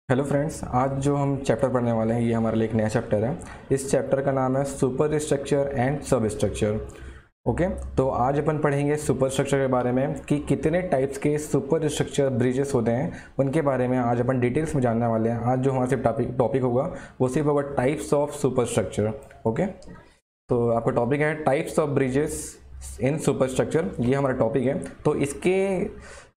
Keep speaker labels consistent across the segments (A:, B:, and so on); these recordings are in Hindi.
A: हेलो फ्रेंड्स, आज जो हम चैप्टर पढ़ने वाले हैं ये हमारे लिए एक नया चैप्टर है। इस चैप्टर का नाम है सुपर स्ट्रक्चर एंड सब स्ट्रक्चर। ओके, तो आज अपन पढ़ेंगे सुपर स्ट्रक्चर के बारे में कि कितने टाइप्स के सुपर स्ट्रक्चर ब्रिजेस होते हैं, उनके बारे में आज अपन डिटेल्स में जानने वाले हैं। आज जो हमारा सिर्फ टॉपिक होगा वो सिर्फ होगा types of super structure. Okay, तो आपका टॉपिक है types of bridges in super structure, ये हमारा टॉपिक है। तो इसके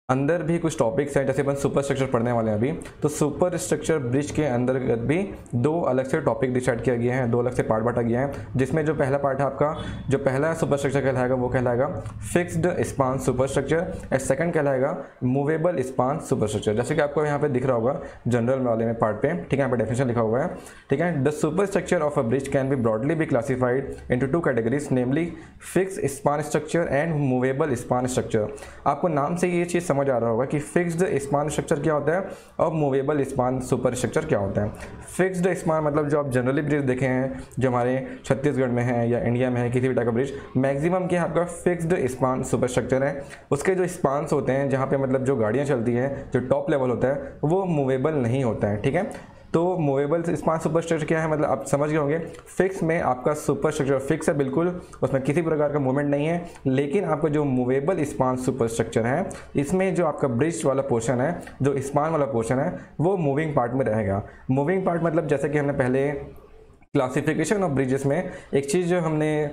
A: अंदर भी कुछ टॉपिक्स हैं, जैसे अपन सुपर स्ट्रक्चर पढ़ने वाले हैं अभी, तो सुपर स्ट्रक्चर ब्रिज के अंतर्गत भी दो अलग से टॉपिक डिसाइड किया गया है, दो अलग से पार्ट बांटा गया है। जिसमें जो पहला पार्ट है आपका, जो पहला सुपर स्ट्रक्चर कहलाएगा वो कहलाएगा फिक्स्ड स्पान सुपर स्ट्रक्चर, और सेकंड कहलाएगा मूवेबल स्पान सुपर स्ट्रक्चर। जैसे कि आपको यहाँ पे दिख रहा होगा जनरल वाले में पार्ट पे, ठीक है, यहाँ पे डेफिनेशन लिखा हुआ है। ठीक है, the super structure of a bridge can B broadly be classified into two categories, namely fixed span structure and movable span structure. आपको नाम से ये चीज़ समझ आ रहा होगा कि फिक्स्ड स्पान स्ट्रक्चर क्या होता है और मूवेबल स्पान सुपर स्ट्रक्चर क्या होता है। फिक्स्ड स्पान मतलब जो आप जनरली ब्रिज देखे हैं, जो हमारे छत्तीसगढ़ में है या इंडिया में है, किसी भी टाइप का ब्रिज, मैक्सिमम क्या आपका फिक्स्ड स्पान सुपर स्ट्रक्चर है। उसके जो स्पान्स होते हैं, जहाँ पे मतलब जो गाड़ियाँ चलती हैं, जो टॉप लेवल होता है, वो मूवेबल नहीं होता है। ठीक है, तो मूवेबल स्पान सुपर स्ट्रक्चर क्या है, मतलब आप समझ गए होंगे। फिक्स में आपका सुपर स्ट्रक्चर फिक्स है बिल्कुल, उसमें किसी प्रकार का मूवमेंट नहीं है। लेकिन आपका जो मूवेबल स्पान सुपर स्ट्रक्चर है, इसमें जो आपका ब्रिज वाला पोर्शन है, जो स्पान वाला पोर्शन है, वो मूविंग पार्ट में रहेगा। मूविंग पार्ट मतलब जैसे कि हमने पहले क्लासिफिकेशन ऑफ ब्रिजेस में एक चीज़ जो हमने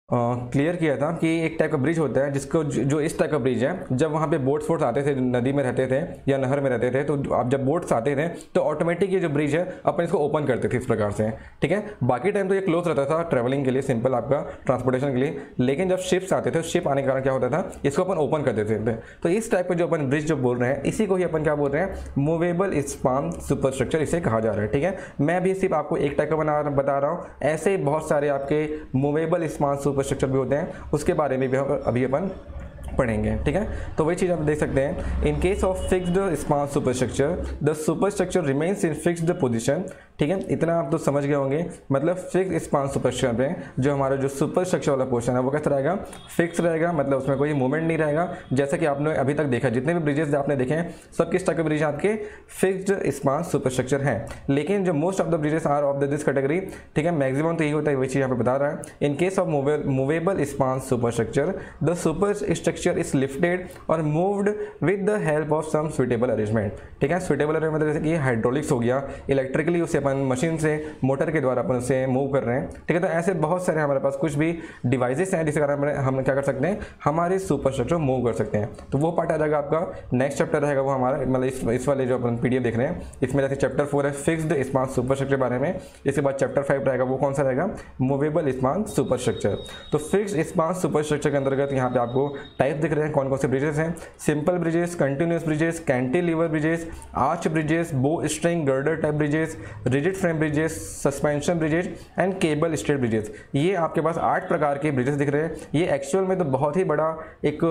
A: क्लियर किया था कि एक टाइप का ब्रिज होता है जिसको जो इस टाइप का ब्रिज है, जब वहाँ पे बोट्स फोर्ट्स आते थे, नदी में रहते थे या नहर में रहते थे, तो आप जब बोट्स आते थे तो ऑटोमेटिक ये जो ब्रिज है अपन इसको ओपन करते थे इस प्रकार से। ठीक है, बाकी टाइम तो ये क्लोज रहता था ट्रैवलिंग के लिए, सिंपल आपका ट्रांसपोर्टेशन के लिए। लेकिन जब शिप्स आते थे, शिप आने के कारण क्या होता था, इसको अपन ओपन कर देते थे। तो इस टाइप का जो अपन ब्रिज जो बोल रहे हैं, इसी को ही अपन क्या बोल रहे हैं, मूवेबल स्पान सुपर स्ट्रक्चर इसे कहा जा रहा है। ठीक है, मैं भी सिर्फ आपको एक टाइप का बता रहा हूँ, ऐसे ही बहुत सारे आपके मूवेबल स्पान सुपर स्ट्रक्चर भी होते हैं, उसके बारे में भी अभी अपन पढ़ेंगे। ठीक है, तो वही चीज़ आप देख सकते हैं। In case of fixed span super structure, the super structure remains in fixed position. ठीक है, इतना आप तो समझ गए होंगे। मतलब फिक्स स्पान सुपर स्ट्रक्चर में जो हमारा जो सुपर स्ट्रक्चर वाला पोर्शन है वो कैसा रहेगा, फिक्स रहेगा, मतलब उसमें कोई मूवमेंट नहीं रहेगा। जैसा कि आपने अभी तक देखा, जितने भी ब्रिजेस आपने देखे हैं, सब किस टाइप के ब्रिज आपके फिक्स्ड स्पान सुपर स्ट्रक्चर हैं। लेकिन जो most of the bridges are of this category, ठीक है, मैक्सिमम तो यही होता है, वही चीज़ यहाँ पे बता रहा है। In case of movable span super structure, the super structure is lifted और moved with the help of some suitable arrangement. ठीक है, सुटेबल अरेंजमेंट मतलब जैसे कि हाइड्रोलिक्स हो गया, इलेक्ट्रिकली उसे अपन मशीन से, मोटर के द्वारा अपन उसे मूव कर रहे हैं। ठीक है, तो ऐसे बहुत सारे हमारे पास कुछ भी डिवाइसेस हैं जिसके कारण हम क्या कर सकते हैं, हमारे सुपर स्ट्रक्चर मूव कर सकते हैं। तो वो पार्ट आ जाएगा आपका, नेक्स्ट चैप्टर रहेगा वो हमारा, मतलब इस वाले जो अपन पीडीएफ देख रहे हैं, इसमें जैसे चैप्टर 4 है फिक्स्ड स्पान सुपर स्ट्रक्चर के बारे में। इसके बाद चैप्टर 5 रहेगा, वो कौन सा रहेगा, मूवेबल स्पान सुपर स्ट्रक्चर। तो फिक्स्ड स्पान सुपर स्ट्रक्चर के अंतर्गत यहाँ पे आपको टाइप दिख रहे हैं, कौन कौन से ब्रिजेस हैं। Simple bridges, continuous bridges, cantilever bridges, arch bridges, bow string girder type bridges, rigid frame bridges, suspension bridges and cable stayed bridges. ये आपके पास 8 प्रकार के ब्रिजेस दिख रहे हैं। ये एक्चुअल में तो बहुत ही बड़ा एक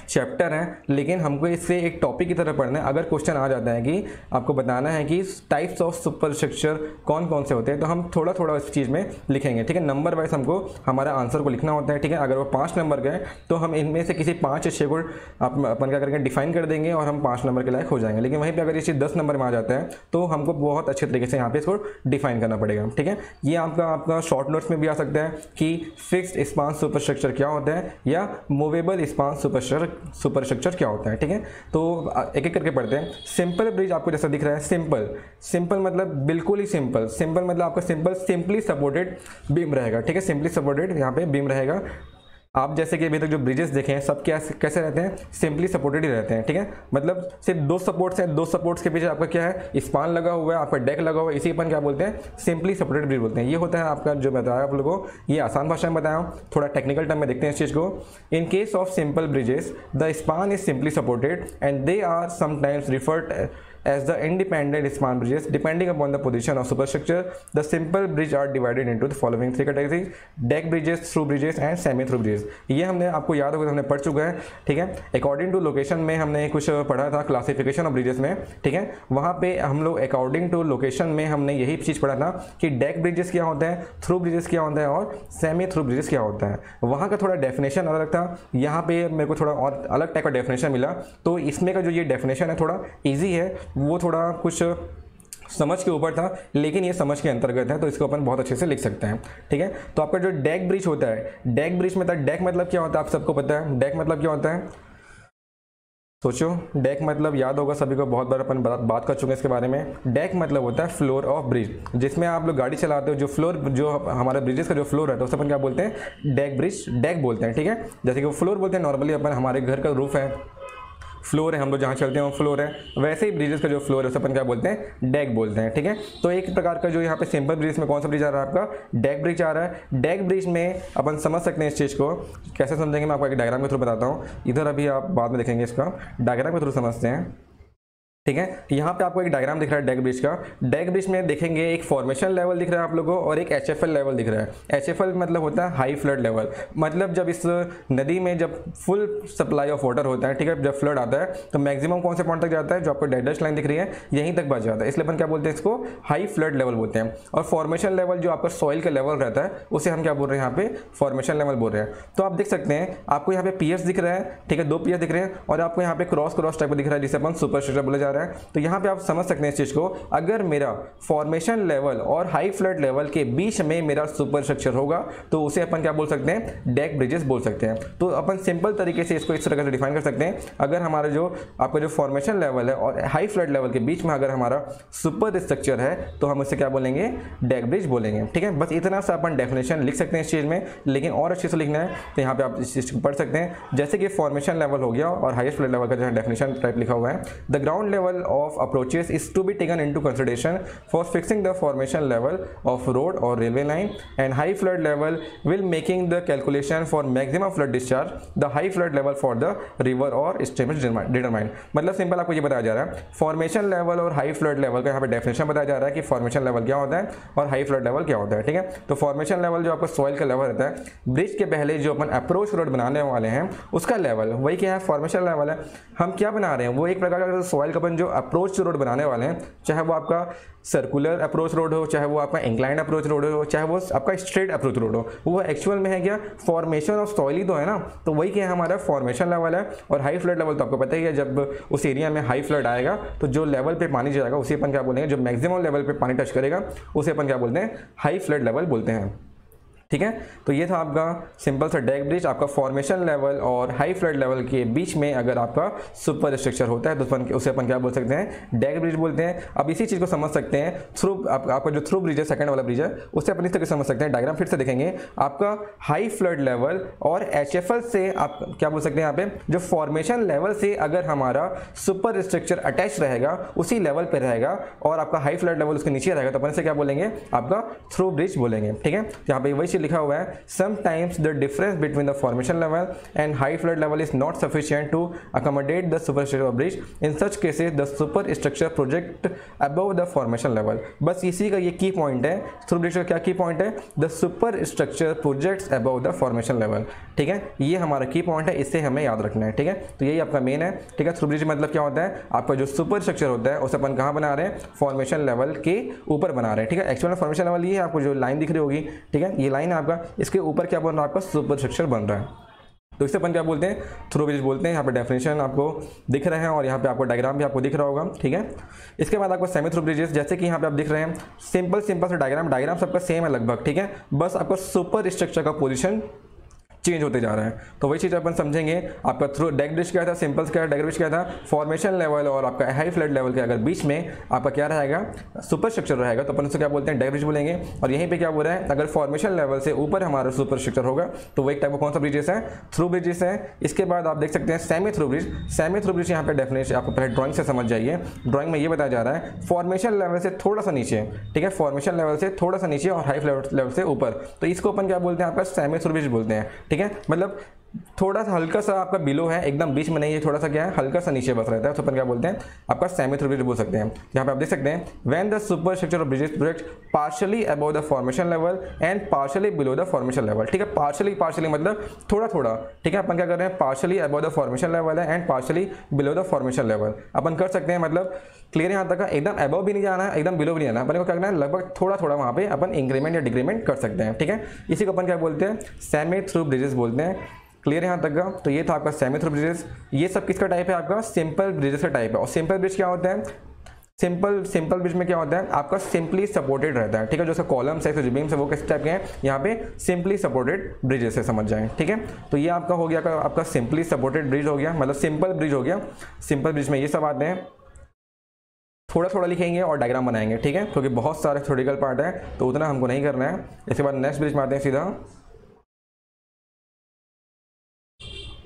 A: चैप्टर है, लेकिन हमको इससे एक टॉपिक की तरह पढ़ना है। अगर क्वेश्चन आ जाता है कि आपको बताना है कि टाइप्स ऑफ सुपर स्ट्रक्चर कौन कौन से होते हैं, तो हम थोड़ा थोड़ा इस चीज़ में लिखेंगे। ठीक है, नंबर वाइज हमको हमारा आंसर को लिखना होता है। ठीक है, अगर वो 5 नंबर गए तो हम इनमें से किसी 5 या 6 को अपन क्या करेंगे, डिफाइन कर देंगे और हम 5 नंबर के लायक हो जाएंगे। लेकिन वहीं पर अगर ये चीज़ 10 नंबर में आ जाता है तो हमको बहुत अच्छे तरीके से यहाँ पे इसको डिफाइन करना पड़ेगा। ठीक है, ये आपका शॉर्ट नोट्स में भी आ सकता है कि फिक्स्ड स्पान सुपर स्ट्रक्चर क्या होता है या मूवेबल स्पान सुपर स्ट्रक्चर क्या होता है। ठीक है, तो एक एक करके पढ़ते हैं। सिंपल ब्रिज आपको जैसा दिख रहा है, सिंपल मतलब बिल्कुल ही सिंपल मतलब आपका सिंपली सपोर्टेड बीम रहेगा। ठीक है, सिंपली सपोर्टेड यहाँ पे बीम रहेगा। आप जैसे कि अभी तक जो ब्रिजेस देखे हैं सब कैसे रहते हैं, सिंपली सपोर्टेड ही रहते हैं। ठीक है, मतलब सिर्फ 2 सपोर्ट्स हैं, 2 सपोर्ट्स के पीछे आपका क्या है, स्पान लगा हुआ है, आपका डेक लगा हुआ है, इसी अपन क्या बोलते हैं, सिंपली सपोर्टेड ब्रिज बोलते हैं। ये होता है आपका जो बताया आप लोगों को, ये आसान भाषा में बताया, थोड़ा टेक्निकल टर्म में देखते हैं इस चीज़ को। In case of simple bridges the span is simply supported and they are sometimes referred as the independent span bridges depending upon the position of superstructure. The simple bridge are divided into the following 3 categories: deck bridges, through bridges and semi through bridges. ये हमने आपको याद होगा, हमने पढ़ चुका है। ठीक है, अकॉर्डिंग टू लोकेशन में हमने कुछ पढ़ा था क्लासिफिकेशन ऑफ ब्रिजेस में। ठीक है, वहाँ पे हम लोग अकॉर्डिंग टू लोकेशन में हमने यही चीज़ पढ़ा था कि डेक ब्रिजेस क्या होता है, थ्रू ब्रिजेस क्या होता है और सेमी थ्रू ब्रिजेस क्या होता है। वहाँ का थोड़ा डेफिनेशन अलग था, यहाँ पे मेरे को थोड़ा और अलग टाइप का डेफिनेशन मिला। तो इसमें का जो ये डेफिनेशन है थोड़ा ईजी है, वो थोड़ा कुछ समझ के ऊपर था, लेकिन ये समझ के अंतर्गत है, तो इसको अपन बहुत अच्छे से लिख सकते हैं। ठीक है, तो आपका जो डेक ब्रिज होता है, डेक ब्रिज मतलब डेक मतलब क्या होता है आप सबको पता है, डेक मतलब क्या होता है, सोचो। डेक मतलब याद होगा सभी को, बहुत बार अपन बात कर चुके हैं इसके बारे में। डेक मतलब होता है फ्लोर ऑफ ब्रिज, जिसमें आप लोग गाड़ी चलाते हो, जो फ्लोर, जो हमारे ब्रिजेस का जो फ्लोर है, तो उसे अपन क्या बोलते हैं, डेक ब्रिज, डेक बोलते हैं। ठीक है, जैसे कि वो फ्लोर बोलते हैं नॉर्मली अपन, हमारे घर का रूफ है, फ्लोर है, हम लोग जहाँ चलते हैं वो फ्लोर है, वैसे ही ब्रिजेस का जो फ्लोर है उसे अपन क्या बोलते हैं, डेक बोलते हैं। ठीक है, तो एक प्रकार का जो यहाँ पे सिंपल ब्रिज में कौन सा ब्रिज आ रहा है आपका, डेक ब्रिज आ रहा है। डेक ब्रिज में अपन समझ सकते हैं इस चीज़ को, कैसे समझेंगे मैं आपको एक डायग्राम के थ्रू बताता हूँ, इधर अभी आप बाद में देखेंगे, इसका डायग्राम के थ्रू समझते हैं। ठीक है, यहाँ पे आपको एक डायग्राम दिख रहा है डेक ब्रिज का। डेक ब्रिज में देखेंगे एक फॉर्मेशन लेवल दिख रहा है आप लोगों को, और एक एचएफएल लेवल दिख रहा है। एचएफएल मतलब होता है हाई फ्लड लेवल, मतलब जब इस नदी में जब फुल सप्लाई ऑफ वाटर होता है, ठीक है, जब फ्लड आता है तो मैक्सिमम कौन से पॉइंट तक जाता है, जो आपको डैश लाइन दिख रही है यहीं तक बच जाता है, इसलिए अपन क्या बोलते हैं, इसको हाई फ्लड लेवल बोलते हैं। और फॉर्मेशन लेवल जो आपका सॉइल का लेवल रहता है उसे हम क्या बोल रहे हैं, यहाँ पे फॉर्मेशन लेवल बोल रहे हैं। तो आप देख सकते हैं, आपको यहाँ पे पीएस दिख रहा है, ठीक है, 2 पीएस दिख रहे हैं, और आपको यहाँ पे क्रॉस टाइप दिख रहा है, जिसे अपन सुपर स्ट्रक्चर बोला जा रहा है। तो यहाँ पे आप समझ सकते हैं इस चीज को, अगर मेरा फॉर्मेशन लेवल और हाई फ्लड लेवल के बीच में मेरा सुपर स्ट्रक्चर होगा तो उसे अपन क्या बोल सकते हैं, डेक ब्रिजेस बोल सकते हैं। तो अपन सिंपल तरीके से इसको इस तरह से डिफाइन कर सकते हैं, अगर हमारा जो आपका जो फॉर्मेशन लेवल है और हाई फ्लड लेवल के बीच में अगर हमारा सुपर स्ट्रक्चर है तो हम उसे क्या बोलेंगे, डेक ब्रिज बोलेंगे। ठीक है, बस इतना सा अपन डेफिनेशन लिख सकते हैं इस चीज में, लेकिन और अच्छे से लिखना है तो यहाँ पे आप इस चीज को पढ़ सकते हैं, जैसे कि फॉर्मेशन लेवल हो गया और हाईएस्ट फ्लड लेवल का जो डेफिनेशन टाइप लिखा हुआ है, the ground level of approaches is to be taken into consideration for fixing the formation level of road or railway line, and high flood level will making the calculation for maximum flood discharge, the high flood level for the river or stream is determined। मतलब सिंपल आपको ये बताया जा रहा है, फॉर्मेशन लेवल और हाई फ्लड लेवल का यहाँ पे डेफिनेशन बताया जा रहा है कि फॉर्मेशन लेवल क्या होता है और हाई फ्लड लेवल क्या होता है। ठीक है, तो फॉर्मेशन लेवल जो आपका सॉइल का लेवल रहता है, ब्रिज के पहले जो अपन अप्रोच रोड बनाने वाले हैं उसका लेवल, वही क्या है, फॉर्मेशन लेवल है। हम क्या बना रहे हैं, वो एक प्रकार का सॉइल का अपन जो अप्रोच रोड बनाने वाले हैं, चाहे वो आपका सर्कुलर अप्रोच रोड हो, चाहे वो आपका इंक्लाइंड अप्रोच रोड हो, चाहे वो आपका स्ट्रेट अप्रोच रोड हो, वो एक्चुअल में है क्या, फॉर्मेशन ऑफ सॉइल ही तो है ना। तो वही क्या है, हमारा फॉर्मेशन लेवल है। और हाई फ्लड लेवल तो आपको पता ही है, जब उस एरिया में हाई फ्लड आएगा तो जो लेवल पे पानी जाएगा उसे अपन क्या बोलेंगे, जो मैक्सिमम लेवल पे पानी टच करेगा उसे अपन क्या बोलते हैं, हाई फ्लड लेवल बोलते हैं। ठीक है, तो ये था आपका सिंपल सा डेक ब्रिज। आपका फॉर्मेशन लेवल और हाई फ्लड लेवल के बीच में अगर आपका सुपर स्ट्रक्चर होता है तो उसे अपन क्या बोल सकते हैं, डेक ब्रिज बोलते हैं। अब इसी चीज़ को समझ सकते हैं थ्रू, आपका जो थ्रू ब्रिज है, सेकंड वाला ब्रिज है, उसे अपन इस तरह समझ सकते हैं। डायग्राम फिर से देखेंगे, आपका हाई फ्लड लेवल और एचएफएल से आप क्या बोल सकते हैं, यहाँ पे जो फॉर्मेशन लेवल से अगर हमारा सुपर स्ट्रक्चर अटैच रहेगा, उसी लेवल पर रहेगा, और आपका हाई फ्लड लेवल उसके नीचे रहेगा, तो अपन इसे क्या बोलेंगे, आपका थ्रू ब्रिज बोलेंगे। ठीक है, यहाँ पे वही लिखा हुआ है, sometimes the difference between the formation level and high flood level is not sufficient to accommodate the super structure of bridge, in such cases the super structure project above the formation level. बस इसी का ये की पॉइंट है, थ्रू ब्रिज का क्या की पॉइंट है, the super structure projects above the formation level. ठीक है, ये हमारा की पॉइंट है, इससे हमें याद रखना है। ठीक है, तो यही आपका मेन है। ठीक है, थ्रू ब्रिज मतलब क्या होता है, आपका जो सुपर स्ट्रक्चर होता है उसे अपन कहाँ बना रहे हैं, फॉर्मेशन लेवल के ऊपर बना रहे हैं। ठीक है, एक्चुअल में फॉर्मेशन लेवल ये है, आपको जो लाइन दिख रही होगी, ठीक है, ये लाइन है आपका, इसके ऊपर क्या बन रहा है, आपका सुपर स्ट्रक्चर बन रहा है, तो इसे अपन क्या बोलते हैं, थ्रू ब्रिज बोलते हैं। यहाँ पे डेफिनेशन आपको दिख रहे हैं और यहाँ पे आपको डायग्राम भी आपको दिख रहा होगा। ठीक है, इसके बाद आपको सेमी थ्रू ब्रिजेस, जैसे कि यहाँ पे आप दिख रहे हैं, सिंपल सा डायग्राम सबका सेम है लगभग। ठीक है, बस आपका सुपर स्ट्रक्चर का पोजिशन चेंज होते जा रहा है, तो वही चीज़ अपन समझेंगे। आपका थ्रू डेक ब्रिज क्या था, सिंपल क्या डेक ब्रिज क्या था, फॉर्मेशन लेवल और आपका हाई फ्लड लेवल के अगर बीच में आपका क्या रहेगा, सुपर स्ट्रक्चर रहेगा, तो अपन उसको क्या बोलते हैं, डेक ब्रिज बोलेंगे। और यहीं पे क्या बोल रहा है, अगर फॉर्मेशन लेवल से ऊपर हमारा सुपर स्ट्रक्चर होगा तो वो एक टाइप का कौन सा ब्रिजेस है, थ्रू ब्रिजेस है। इसके बाद आप देख सकते हैं semi through bridge. Semi through bridge यहाँ पे डेफिनेशन आपको पहले ड्राइंग से समझ जाइए। ड्राइंग में ये बताया जा रहा है, फॉर्मेशन लेवल से थोड़ा सा नीचे, ठीक है, फॉर्मेशन लेवल से थोड़ा सा नीचे और हाई लेवल से ऊपर, तो इसको अपन क्या बोलते हैं, आपका सेमी थ्रू ब्रिज बोलते हैं। ठीक है, मतलब थोड़ा सा हल्का सा आपका बिलो है, एकदम बीच में नहीं है, थोड़ा सा क्या है, हल्का सा नीचे बस रहता है, तो अपन क्या बोलते हैं, आपका सेमी थ्रू ब्रिज बोल सकते हैं। यहाँ पे आप देख सकते हैं, when the super structure of bridges project partially above the formation level and partially below the formation level. ठीक है, पार्शियली मतलब थोड़ा, ठीक है, अपन क्या कर रहे हैं, partially above the formation level है and partially below the formation level अपन कर सकते हैं। मतलब क्लियर यहाँ तक, एकदम अबव भी नहीं जाना है, एकदम बिलो भी नहीं जाना है, अपन को क्या करना है, लगभग थोड़ा वहाँ पे अपन इंक्रीमेंट या डिक्रीमेंट कर सकते हैं। ठीक है, इसी को अपन क्या बोलते हैं, सेमी थ्रू ब्रिजेस बोलते हैं। क्लियर यहाँ तक का, तो ये था आपका सेमी थ्रू ब्रिजेस। ये सब किसका टाइप है, आपका सिंपल ब्रिजेस का टाइप है। और सिंपल ब्रिज क्या होता है, सिंपल ब्रिज में क्या होता है, आपका सिंपली सपोर्टेड रहता है, ठीक है। जो उसका कॉलम्स है, जो बीम्स है, वो किस टाइप के हैं, यहाँ पे सिंपली सपोर्टेड ब्रिजेस से समझ जाएं, ठीक है। तो ये आपका हो गया, आपका सिंपली सपोर्टेड ब्रिज हो गया, मतलब सिंपल ब्रिज हो गया। सिंपल ब्रिज में ये सब आते हैं, थोड़ा थोड़ा लिखेंगे और डायग्राम बनाएंगे, ठीक है, क्योंकि बहुत सारे थ्योरेटिकल पार्ट है तो उतना हमको नहीं करना है। इसके बाद नेक्स्ट ब्रिज में आते हैं सीधा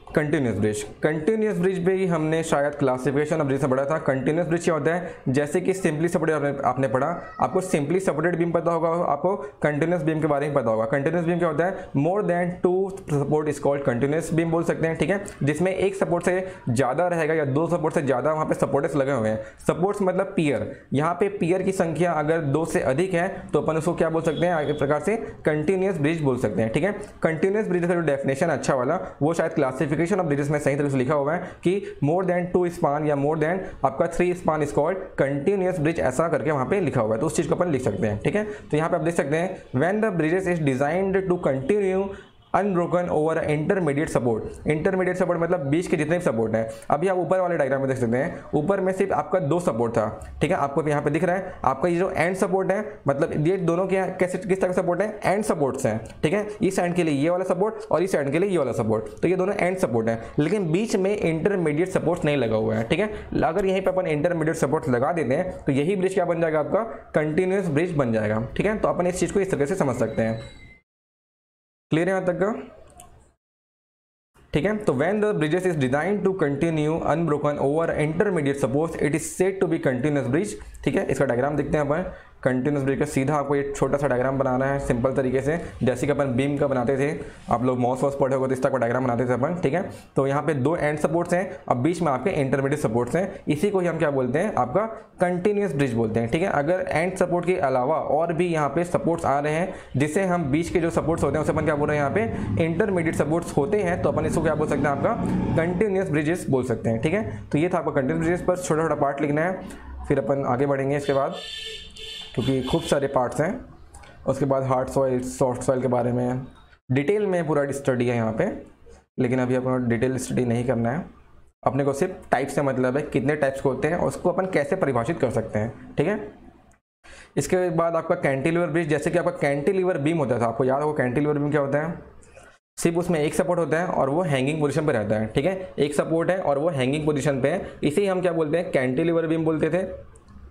A: कंटिन्यूस ब्रिज। कंटिन्यूस ब्रिज पे ही हमने शायद क्लासिफिकेशन ऑफ ब्रिज से पढ़ा था। कंटिन्यूस ब्रिज क्या होता है, जैसे कि सिंपली सपोर्टेड आपने पढ़ा, आपको सिंपली सपोर्टेड बीम पता होगा, आपको कंटिन्यूस बीम के बारे में पता होगा। कंटिन्यूस बीम क्या होता है, more than 2 support is called continuous beam बोल सकते हैं, ठीक है, जिसमें एक सपोर्ट से ज़्यादा रहेगा या 2 सपोर्ट से ज़्यादा वहाँ पे सपोर्ट्स लगे हुए हैं। सपोर्ट्स मतलब पियर, यहाँ पे पियर की संख्या अगर 2 से अधिक है तो अपन उसको क्या बोल सकते हैं, एक प्रकार से कंटिन्यूस ब्रिज बोल सकते हैं, ठीक है। कंटिन्यूस ब्रिज का जो डेफिनेशन अच्छा वाला, वो शायद क्लासिफिकेशन ऑफ ब्रिजेस में सही तरह से लिखा हुआ है कि मोर देन 2 स्पान या मोर देन आपका 3 span is called continuous bridge, ऐसा करके वहां पे लिखा हुआ है, तो उस चीज को अपन लिख सकते हैं, ठीक है। तो यहां पे आप देख सकते हैं when the bridges is designed to continue unbroken over intermediate support. Intermediate support मतलब बीच के जितने भी सपोर्ट हैं। अभी आप ऊपर वाले डायग्राम में देख सकते हैं, ऊपर में सिर्फ आपका 2 सपोर्ट था, ठीक है, आपको यहाँ पे दिख रहा है। आपका ये जो एंड सपोर्ट है, मतलब ये दोनों के कैसे किस तरह का सपोर्ट है, एंड सपोर्ट्स हैं, ठीक है। इस एंड के लिए ये वाला सपोर्ट और इस एंड के लिए ये वाला सपोर्ट, तो ये दोनों एंड सपोर्ट है, लेकिन बीच में इंटरमीडिएट सपोर्ट नहीं लगा हुआ है, ठीक है। अगर यहीं पर अपन इंटरमीडिएट सपोर्ट लगा देते हैं तो यही ब्रिज क्या बन जाएगा, आपका कंटिन्यूअस ब्रिज बन जाएगा, ठीक है। तो अपन इस चीज को इस तरह से समझ सकते हैं। क्लियर है यहाँ तक का, ठीक है। तो when the bridges is design to continue unbroken over intermediate support it is said to be continuous bridge, ठीक है। इसका डायग्राम देखते हैं अपन। कंटिन्यूअस ब्रिज का सीधा आपको एक छोटा सा डायग्राम बनाना है सिंपल तरीके से, जैसे कि अपन बीम का बनाते थे, आप लोग मॉस वॉस पढ़े होगा तो इस तरह का डायग्राम बनाते थे अपन, ठीक है। तो यहाँ पे 2 एंड सपोर्ट्स हैं और बीच में आपके इंटरमीडिएट सपोर्ट्स हैं, इसी को ही हम क्या बोलते हैं, आपका कंटिन्यूअस ब्रिज बोलते हैं, ठीक है। अगर एंड सपोर्ट के अलावा और भी यहाँ पे सपोर्ट्स आ रहे हैं, जिसे हम बीच के जो सपोर्ट्स होते हैं उसे अपन क्या बोल रहे हैं, यहाँ पे इंटरमीडिएट सपोर्ट्स होते हैं, तो अपन इसको क्या बोल सकते हैं, आपका कंटिन्यूअस ब्रिजेस बोल सकते हैं, ठीक है। तो ये था आपका कंटिन्यूअस ब्रिजेस पर छोटा छोटा पार्ट लिखना है, फिर अपन आगे बढ़ेंगे इसके बाद, क्योंकि खूब सारे पार्ट्स हैं। उसके बाद हार्ड सॉइल, सॉफ्ट सॉइल के बारे में डिटेल में पूरा स्टडी है यहाँ पे, लेकिन अभी अपना डिटेल स्टडी नहीं करना है, अपने को सिर्फ टाइप से मतलब है, कितने टाइप्स के होते हैं और उसको अपन कैसे परिभाषित कर सकते हैं, ठीक है। इसके बाद आपका कैंटिलीवर ब्रिज, जैसे कि आपका कैंटिलीवर बीम होता था, आपको याद होगा कैंटिलीवर बीम क्या होता है, सिर्फ उसमें एक सपोर्ट होता है और वो हैंगिंग पोजीशन पे रहता है, ठीक है। एक सपोर्ट है और वो हैंगिंग पोजीशन पे है, इसे ही हम क्या बोलते हैं, कैंटिलीवर बीम बोलते थे।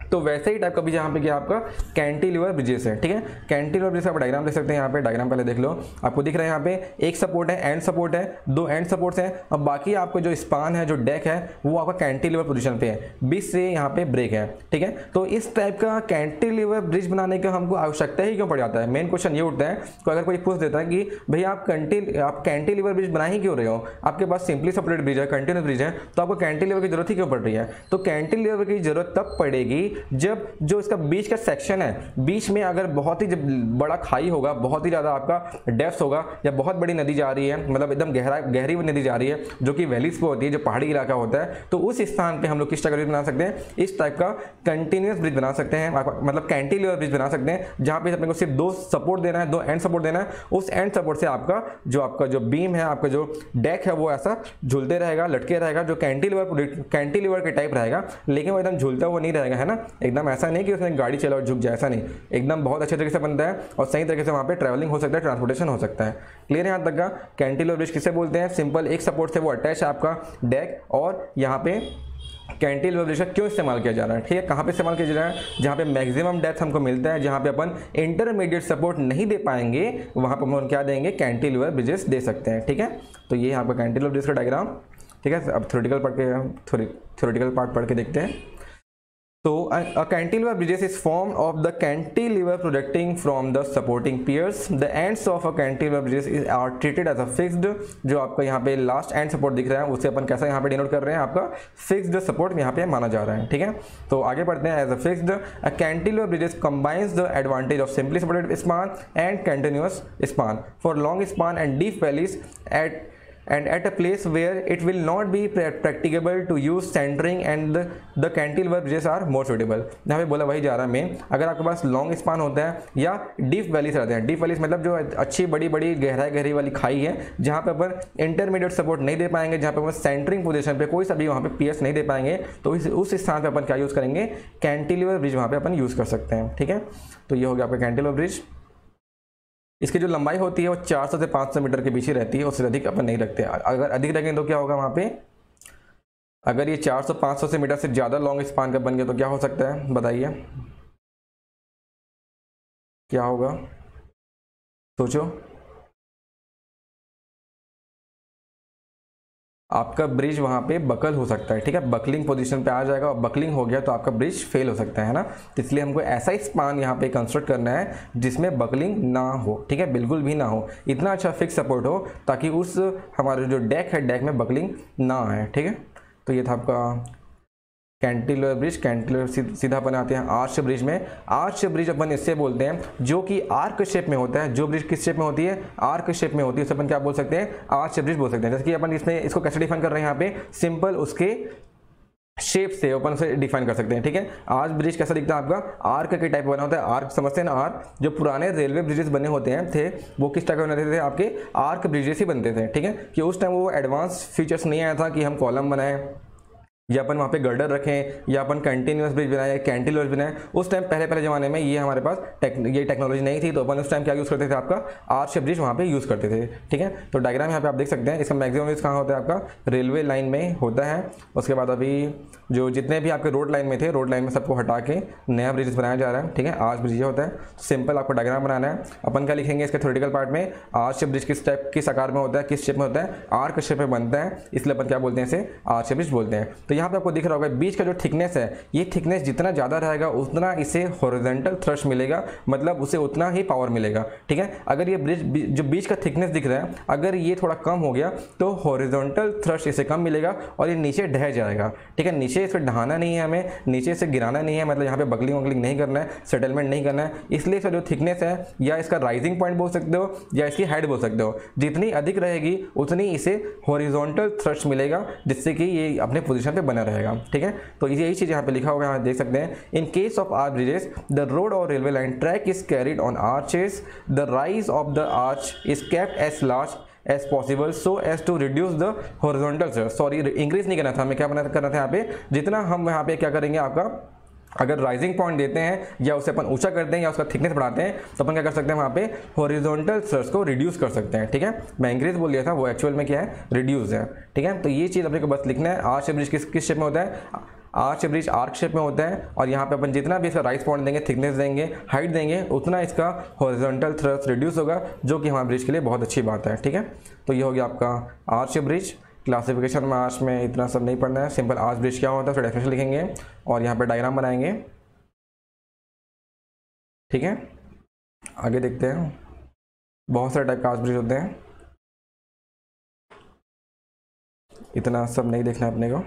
A: तो वैसे ही टाइप का भी यहाँ पे क्या आपका कैंटिलीवर ब्रिजेस है, ठीक है। कैंटिलीवर ब्रिज आप डायग्राम देख सकते हैं, यहाँ पे डायग्राम पहले देख लो, आपको दिख रहा है यहाँ पे एक सपोर्ट है, एंड सपोर्ट है, 2 एंड सपोर्ट्स हैं, और बाकी आपको जो स्पान है, जो डेक है, वो आपका कैंटिलीवर पोजीशन पे है, बीच से यहाँ पे ब्रेक है, ठीक है। तो इस टाइप का कैंटिलीवर ब्रिज बनाने का हमको आवश्यकता ही क्यों पड़ जाता है, मेन क्वेश्चन ये उठता है। तो अगर कोई पूछ देता है कि भैया आप कैंटिलीवर ब्रिज बना ही क्यों रहे हो, आपके पास सिंपली सपोर्टेड ब्रिज है, कंटिन्यूअस ब्रिज है, तो आपको कैंटिलीवर की जरूरत ही क्यों पड़ रही है। तो कैंटिलीवर की जरूरत तब पड़ेगी जब जो इसका बीच का सेक्शन है, बीच में अगर बहुत ही बड़ा खाई होगा, बहुत ही ज़्यादा आपका डेप्थ होगा, या बहुत बड़ी नदी जा रही है, मतलब एकदम गहरी नदी जा रही है, जो कि वैलीज पे होती है, जो पहाड़ी इलाका होता है, तो उस स्थान पे हम लोग किस टाइप का ब्रिज बना सकते हैं, इस टाइप का कंटिन्यूअस ब्रिज बना सकते हैं, मतलब कैंटिलीवर ब्रिज बना सकते हैं, जहाँ पे अपने को सिर्फ 2 सपोर्ट देना है, 2 एंड सपोर्ट देना है, उस एंड सपोर्ट से आपका जो बीम है, आपका जो डेक है, वो ऐसा झूलते रहेगा, लटके रहेगा, जो कैंटिलीवर के टाइप रहेगा, लेकिन वो एकदम झूलता हुआ नहीं रहेगा, है ना, एकदम ऐसा नहीं कि उसमें गाड़ी चला और झुक जाए, ऐसा नहीं, एकदम बहुत अच्छे तरीके से बनता है और सही तरीके से वहाँ पे ट्रैवलिंग हो सकता है, ट्रांसपोर्टेशन हो सकता है। क्लियर है यहाँ तक का। कैंटिलीवर ब्रिज किसे बोलते हैं, सिंपल एक सपोर्ट से वो अटैच है आपका डेक, और यहाँ पे कैंटिलीवर ब्रिज का क्यों इस्तेमाल किया जा रहा है, ठीक है, कहाँ पे इस्तेमाल किया जा रहा है, जहाँ पे मैक्सिमम डेप्थ हमको मिलता है, जहाँ पे अपन इंटरमीडिएट सपोर्ट नहीं दे पाएंगे, वहाँ पर हम क्या देंगे, कैंटिलीवर ब्रिजेस दे सकते हैं, ठीक है। तो ये यहाँ पर कैंटिलीवर ब्रिज का डायग्राम, ठीक है। अब थ्योरेटिकल पार्ट पढ़ के देखते हैं। So a cantilever bridges is formed of the cantilever projecting from the supporting piers. The ends of a cantilever bridges are treated as a fixed, जो आपका यहाँ पे लास्ट एंड सपोर्ट दिख रहा है उसे अपन कैसा यहाँ पे डिनोट कर रहे हैं, आपका फिक्स्ड सपोर्ट यहाँ पे माना जा रहा है, ठीक है। तो आगे बढ़ते हैं। As a fixed a cantilever bridges combines the advantage of simply supported span and continuous span for long span and deep valleys at and at a place where it will not be practicable to use centering and the cantilever bridges are more suitable। यहाँ पे बोला वही जा रहा है मेन, अगर आपके पास लॉन्ग स्पान होता है या डीप वैलीज रहते हैं, डीप वैलीज मतलब जो अच्छी बड़ी बड़ी गहरी वाली खाई है जहाँ पे अपन इंटरमीडिएट सपोर्ट नहीं दे पाएंगे, जहाँ पे अपन सेंटरिंग पोजीशन पे कोई सा भी वहाँ पे पीएस नहीं दे पाएंगे, तो उस स्थान पे अपन क्या यूज़ करेंगे, कैंटिलीवर ब्रिज वहाँ पे अपन यूज़ कर सकते हैं। ठीक है, तो ये हो गया आपका कैंटिलीवर ब्रिज। इसकी जो लंबाई होती है वो 400 से 500 मीटर के बीच ही रहती है, उससे अधिक अपन नहीं रखते। अगर अधिक रखेंगे तो क्या होगा वहाँ पे, अगर ये 400-500 से मीटर से ज़्यादा लॉन्ग स्पान का बन गया तो क्या हो सकता है बताइए, क्या होगा, सोचो। आपका ब्रिज वहाँ पे बकल हो सकता है। ठीक है, बकलिंग पोजीशन पे आ जाएगा और बकलिंग हो गया तो आपका ब्रिज फेल हो सकता है ना। तो इसलिए हमको ऐसा स्पान यहाँ पे कंस्ट्रक्ट करना है जिसमें बकलिंग ना हो। ठीक है, बिल्कुल भी ना हो, इतना अच्छा फिक्स सपोर्ट हो ताकि उस हमारे जो डेक है डेक में बकलिंग ना आए। ठीक है, तो ये था आपका कैंटिलीवर ब्रिज। कैंटिलीवर सीधा अपन आते हैं आर्च ब्रिज में। आर्च ब्रिज अपन इससे बोलते हैं जो कि आर्क शेप में होता है। जो ब्रिज किस शेप में होती है, आर्क शेप में होती है, उसे अपन क्या बोल सकते हैं, आर्च ब्रिज बोल सकते हैं। जैसे कि अपन इसमें इसको कैसे डिफाइन कर रहे हैं, यहाँ पे सिंपल उसके शेप से अपन उसे डिफाइन कर सकते हैं। ठीक है, आर्च ब्रिज कैसा दिखता है आपका, आर्क के टाइप बना होता है। आर्क समझते हैं ना, आर्क जो पुराने रेलवे ब्रिजेस बने होते हैं थे वो किस टाइप के बनते थे, आपके आर्क ब्रिजेस ही बनते थे। ठीक है, कि उस टाइम वो एडवांस फीचर्स नहीं आया था कि हम कॉलम बनाएं या अपन वहाँ पे गर्डर रखें या अपन कंटिन्यूस ब्रिज बनाए, कैंटिलीवर बनाए। उस टाइम पहले ज़माने में ये हमारे पास ये टेक्नोलॉजी नहीं थी, तो अपन उस टाइम क्या यूज़ करते थे, आपका आर्च ब्रिज वहाँ पे यूज़ करते थे। ठीक है, तो डायग्राम यहाँ पे आप देख सकते हैं। इसका मैक्सिमम यूज़ कहाँ होता है, आपका रेलवे लाइन में होता है। उसके बाद अभी जो जितने भी आपके रोड लाइन में थे, रोड लाइन में सबको हटा के नया ब्रिज बनाया जा रहा है। ठीक है, आर्च ब्रिज ये होता है। सिंपल आपको डायग्राम बनाना है। अपन क्या लिखेंगे इसके थ्योरेटिकल पार्ट में, आर्च ब्रिज किस टाइप, किस आकार में होता है, किस शेप में होता है, आर्क शेप में बनता है, इसलिए अपन क्या बोलते हैं, इसे आर्च ब्रिज बोलते हैं। तो यहाँ पे आपको दिख रहा होगा बीच का जो थिकनेस है, ये थिकनेस जितना ज़्यादा रहेगा उतना इसे हॉरिजॉन्टल थ्रस्ट मिलेगा, मतलब उसे उतना ही पावर मिलेगा। ठीक है, अगर ये ब्रिज जो बीच का थिकनेस दिख रहा है, अगर ये थोड़ा कम हो गया तो हॉरिजॉन्टल थ्रस्ट इसे कम मिलेगा और ये नीचे ढह जाएगा। ठीक है, नीचे इसे ढहाना नहीं है, हमें नीचे से गिराना नहीं है, मतलब यहाँ पे बकलिंग वकलिंग नहीं करना है, सेटलमेंट नहीं करना है। इसलिए इसका जो थिकनेस है, या इसका राइजिंग पॉइंट बोल सकते हो या इसकी हाइट बोल सकते हो, जितनी अधिक रहेगी उतनी इसे हॉरिजॉन्टल थ्रस्ट मिलेगा, जिससे कि ये अपने पोजीशन पे बना रहेगा। ठीक है, तो यही चीज़ यहाँ पे लिखा होगा, यहाँ देख सकते हैं। In case of arch bridges the road or railway line track is carried on arches, the rise of the arch is kept as large as possible so as to reduce the horizontal thrust. Sorry, increase नहीं करना था हमें, क्या करना था यहाँ पे, जितना हम यहाँ पे क्या करेंगे, आपका अगर राइजिंग पॉइंट देते हैं या उसे अपन ऊंचा करते हैं या उसका थिकनेस बढ़ाते हैं तो अपन क्या कर सकते हैं, वहाँ पे हॉरिजॉन्टल थ्रस्ट को रिड्यूस कर सकते हैं। ठीक है, मैं इंक्रीज बोल दिया था, वो एक्चुअल में क्या है, रिड्यूस है। ठीक है, तो ये चीज़ अपने को बस लिखना है। आर्च ब्रिज किस शेप में होता है, आर्च ब्रिज आर्क शेप में होता है, और यहाँ पे अपन जितना भी इसका राइज पॉइंट देंगे, थिकनेस देंगे, हाइट देंगे, उतना इसका हॉरिजॉन्टल थ्रस्ट रिड्यूस होगा, जो कि हमारे ब्रिज के लिए बहुत अच्छी बात है। ठीक है, तो ये हो गया आपका आर्च ब्रिज। क्लासिफिकेशन में आर्च में इतना सब नहीं पढ़ना है, सिंपल आर्च ब्रिज क्या होता है उसका डेफिनेशन लिखेंगे और यहाँ पे डायग्राम बनाएंगे। ठीक है, आगे देखते हैं। बहुत सारे टाइप का आर्च ब्रिज होते हैं, इतना सब नहीं देखना है अपने को।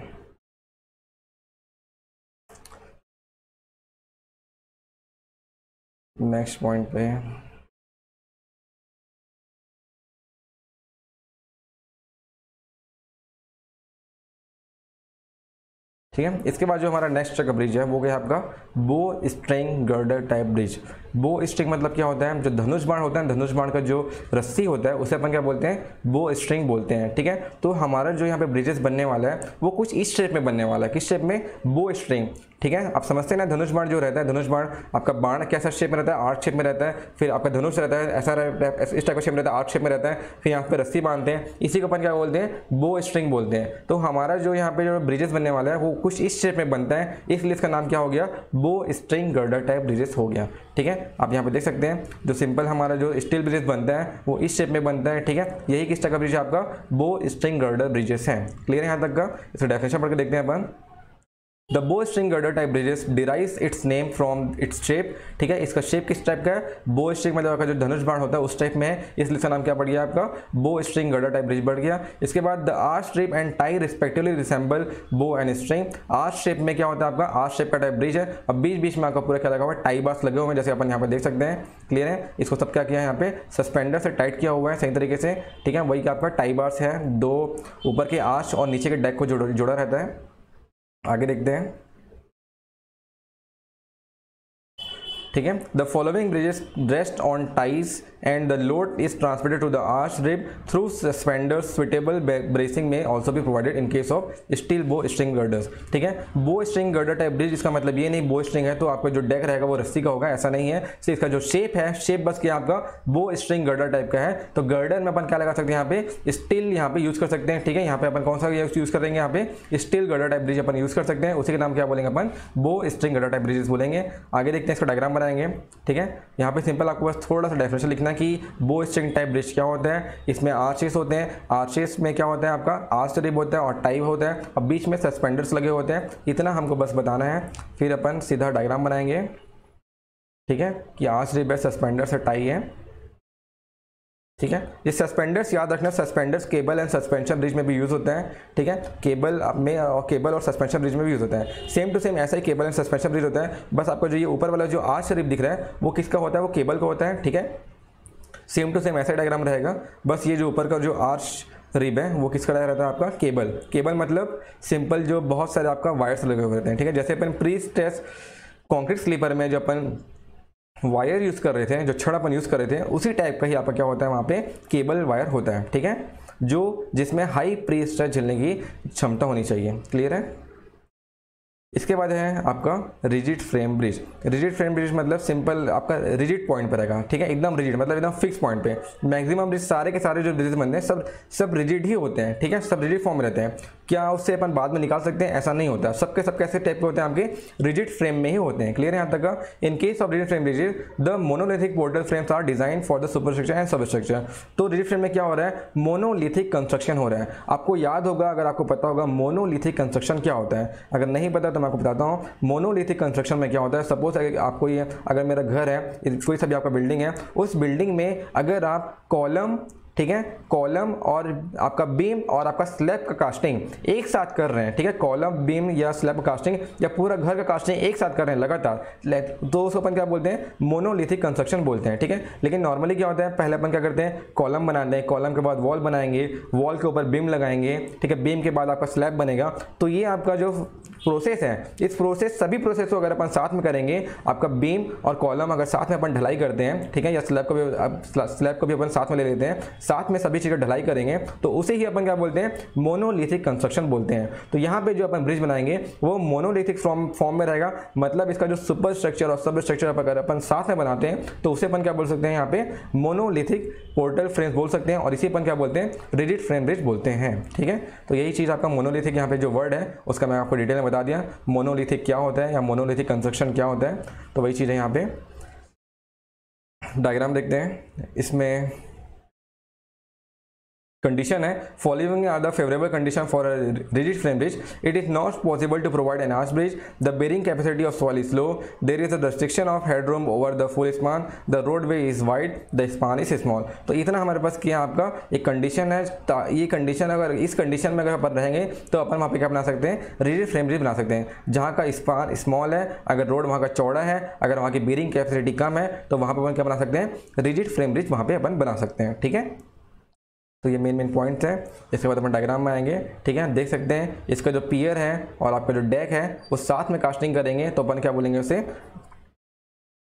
A: नेक्स्ट पॉइंट पे ठीक है, इसके बाद जो हमारा नेक्स्ट का ब्रिज है वो क्या है, आपका बो स्ट्रिंग गर्डर टाइप ब्रिज। बो स्ट्रिंग मतलब क्या होता है, जो धनुष बाण होता है, धनुष बाण का जो रस्सी होता है उसे अपन क्या बोलते हैं, बो स्ट्रिंग बोलते हैं। ठीक है, तो हमारा जो यहाँ पे ब्रिजेस बनने वाला है वो कुछ इस शेप में बनने वाला है। किस शेप में, बो स्ट्रिंग। ठीक है, आप समझते हैं ना, धनुष बाण जो रहता है, धनुष बाण आपका बाण कैसा शेप में रहता है, आर्च शेप में रहता है, फिर आपका धनुष रहता है ऐसा इस टाइप का शेप में रहता है, आर्च शेप में रहता है, फिर यहाँ पे रस्सी बांधते हैं, इसी को अपन क्या बोलते हैं, बो स्ट्रिंग बोलते हैं। तो हमारा जो यहाँ पे जो ब्रिजेस बनने वाला है वो कुछ इस शेप में बनता है, इसलिए इसका नाम क्या हो गया, बो स्ट्रिंग गर्डर टाइप ब्रिजेस हो गया। ठीक है, आप यहाँ पे देख सकते हैं जो सिंपल हमारा जो स्टील ब्रिजेस बनता है वो इस शेप में बनता है। ठीक है, यही किस टाइप का ब्रिज है, आपका बो स्ट्रिंग गर्डर ब्रिजेस है। क्लियर है यहाँ तक का, इसका डेफिनेशन पढ़ के देखते हैं अपन। द बो string girder type bridges derives it's name from its shape, ठीक है। इसका शेप किस टाइप का है, बो स्ट्रिंग मतलब आपका जो धनुष बाण होता है उस टाइप में है, इसलिए इसका नाम क्या पड़ गया आपका बो स्ट्रिंग गर्डर टाइप ब्रिज बढ़ गया। इसके बाद the arch strip and tie respectively resemble bow and string. Arch shape में क्या होता है आपका, आर्च शेप का टाइप ब्रिज है। अब बीच बीच में आपका पूरा क्या लगा हुआ है, टाई बार्स लगे हुए हैं, जैसे अपन यहाँ पे देख सकते हैं, क्लियर है। इसको सब क्या किया है यहाँ पे सस्पेंडर से टाइट किया हुआ है सही तरीके से, ठीक है। वही का आपका टाई बार्स है, दो ऊपर के आर्च और नीचे के डेक को जोड़ा रहता है। आगे देखते हैं, ठीक है। The following bridges rest on ties and the load is transmitted to the arch rib through suspenders. Suitable bracing में ऑल्सो भी provided in case of steel bow string girders, ठीक है। बो स्ट्रिंग गर्डर टाइप ब्रिज, इसका मतलब ये नहीं बो स्ट्रिंग है तो आपका जो डेक रहेगा वो रस्सी का होगा, ऐसा नहीं है। सिर्फ इसका जो शेप है, शेप बस क्या आपका बो स्ट्रिंग गर्डर टाइप का है। तो गर्डर में अपन क्या लगा सकते हैं, यहाँ पे स्टील यहाँ पे यूज कर सकते हैं, ठीक है। यहाँ पे अपन कौन सा यूज करेंगे, यहाँ पे स्टील गर्डर टाइप ब्रिज अपन यूज कर सकते हैं, उसी के नाम क्या बोलेंगे अपन, बो स्ट्रिंग गर्डर टाइप ब्रिजेस बोलेंगे। आगे देखते हैं, इसका डायग्राम बनाएंगे, ठीक है। यहाँ पे सिंपल आपको बस थोड़ा सा डेफिनेशन लिखना है कि बो स्ट्रिंग टाइप ब्रिज क्या होता है। इसमें आर्चेस होते हैं, आर्चेस में क्या होता है आपका आर्च रिब होता है और टाई होता है, और बीच में सस्पेंडर्स लगे होते हैं। इतना हमको बस बताना है, फिर अपन सीधा डायग्राम बनाएंगे, ठीक है, कि आर्च रिब है, सस्पेंडर्स है, टाई है, ठीक है। ये सस्पेंडर्स याद रखना, suspenders cable and suspension bridge में भी यूज होता है, ठीक है। केबल में और केबल और सस्पेंशन ब्रिज में भी यूज होता है, सेम टू सेम ऐसा ही केबल एंड सस्पेंशन ब्रिज होता है। बस आपको जो ये ऊपर वाला जो आर्च रिब दिख रहा है वो किसका होता है, वो केबल का होता है, ठीक है। सेम टू सेम ऐसा डायग्राम रहेगा, बस ये जो ऊपर का जो आर्च रिब है वो किसका रहता है आपका केबल। केबल मतलब सिंपल जो बहुत सारे आपका वायर्स लगे हुए रहते हैं, ठीक है। जैसे अपन प्री स्ट्रेस कॉन्क्रीट स्लीपर में जो अपन वायर यूज कर रहे थे, जो छड़ अपन यूज कर रहे थे, उसी टाइप का ही आपका क्या होता है वहाँ पे केबल वायर होता है, ठीक है, जो जिसमें हाई प्री स्ट्रेस झेलने की क्षमता होनी चाहिए, क्लियर है। इसके बाद है आपका rigid frame bridge. Rigid frame bridge मतलब सिंपल आपका रिजिड पॉइंट पर रहेगा, ठीक है, एकदम रिजिड मतलब एकदम फिक्स पॉइंट पे। मैक्सिमम ब्रिज सारे के सारे जो ब्रिज बनते हैं सब रिजिड ही होते हैं, ठीक है, सब रिजिड फॉर्म में रहते हैं। क्या उससे अपन बाद में निकाल सकते हैं, ऐसा नहीं होता। सबके सब कैसे टाइप के होते हैं, आपके रिजिड फ्रेम में ही होते हैं, क्लियर है यहाँ तक का। In case of rigid frame bridges the monolithic portal frames are design for the superstructure and substructure. तो रिजिड फ्रेम में क्या हो रहा है, मोनोलिथिक कंस्ट्रक्शन हो रहा है। आपको याद होगा, अगर आपको पता होगा मोनोलिथिक कंस्ट्रक्शन क्या होता है, अगर नहीं पता तो मैं आपको बताता हूँ। मोनोलिथिक कंस्ट्रक्शन में क्या होता है, सपोज आपको ये अगर मेरा घर है, कोई सा भी आपका बिल्डिंग है, उस बिल्डिंग में अगर आप कॉलम, ठीक है, कॉलम और आपका बीम और आपका स्लैब का कास्टिंग एक साथ कर रहे हैं, ठीक है, कॉलम बीम या स्लैब कास्टिंग या पूरा घर का कास्टिंग एक साथ कर रहे हैं लगातार, तो उसको अपन क्या बोलते हैं, मोनोलिथिक कंस्ट्रक्शन बोलते हैं, ठीक है। लेकिन नॉर्मली क्या होता है, पहले अपन क्या करते हैं, कॉलम बनाते हैं, कॉलम के बाद वॉल बनाएंगे, वॉल के ऊपर बीम लगाएंगे, ठीक है, बीम के बाद आपका स्लैब बनेगा। तो ये आपका जो प्रोसेस है, इस प्रोसेस सभी प्रोसेस को अगर अपन साथ में करेंगे, आपका बीम और कॉलम अगर साथ में अपन ढलाई करते हैं, ठीक है, या स्लैब को भी अपन साथ में ले लेते हैं, साथ में सभी चीजें ढलाई करेंगे, तो उसे ही अपन क्या बोलते हैं, मोनोलिथिक कंस्ट्रक्शन बोलते हैं। तो यहाँ पे जो अपन ब्रिज बनाएंगे वो मोनोलिथिक फॉर्म में रहेगा, मतलब इसका जो सुपर स्ट्रक्चर और सब स्ट्रक्चर अगर अपन साथ में बनाते हैं तो उसे अपन क्या बोल सकते हैं, यहाँ पे मोनोलिथिक पोर्टल फ्रेम्स बोल सकते हैं, और इसी अपन क्या बोलते हैं, रिजिड फ्रेम ब्रिज बोलते हैं, ठीक है। तो यही चीज आपका मोनोलिथिक यहाँ पे जो वर्ड है उसका मैं आपको डिटेल में बता दिया, मोनोलिथिक क्या होता है या मोनोलिथिक कंस्ट्रक्शन क्या होता है। तो वही चीज है, यहाँ पे डायग्राम देखते हैं। इसमें कंडीशन है, following are the favourable condition for a rigid frame bridge. It is not possible to provide an arch bridge, the bearing capacity of soil is low, there is a restriction of headroom over the full span, the roadway is wide, the span is small. तो इतना हमारे पास किया आपका एक कंडीशन है। ये कंडीशन अगर इस कंडीशन में अगर अपन रहेंगे तो अपन वहाँ पे क्या बना सकते हैं, रिजिड फ्रेम ब्रिज बना सकते हैं, जहाँ का स्पान स्मॉल है, अगर रोड वहाँ का चौड़ा है, अगर वहाँ की बेरिंग कैपेसिटी कम है, तो वहाँ पर अपन क्या बना सकते हैं, रिजिड फ्रेम ब्रिज वहाँ पे अपन बना सकते हैं, ठीक है। तो ये मेन पॉइंट्स है। इसके बाद अपन डायग्राम में आएंगे, ठीक है, देख सकते हैं इसका जो पियर है और आपका जो डेक है वो साथ में कास्टिंग करेंगे, तो अपन क्या बोलेंगे उसे,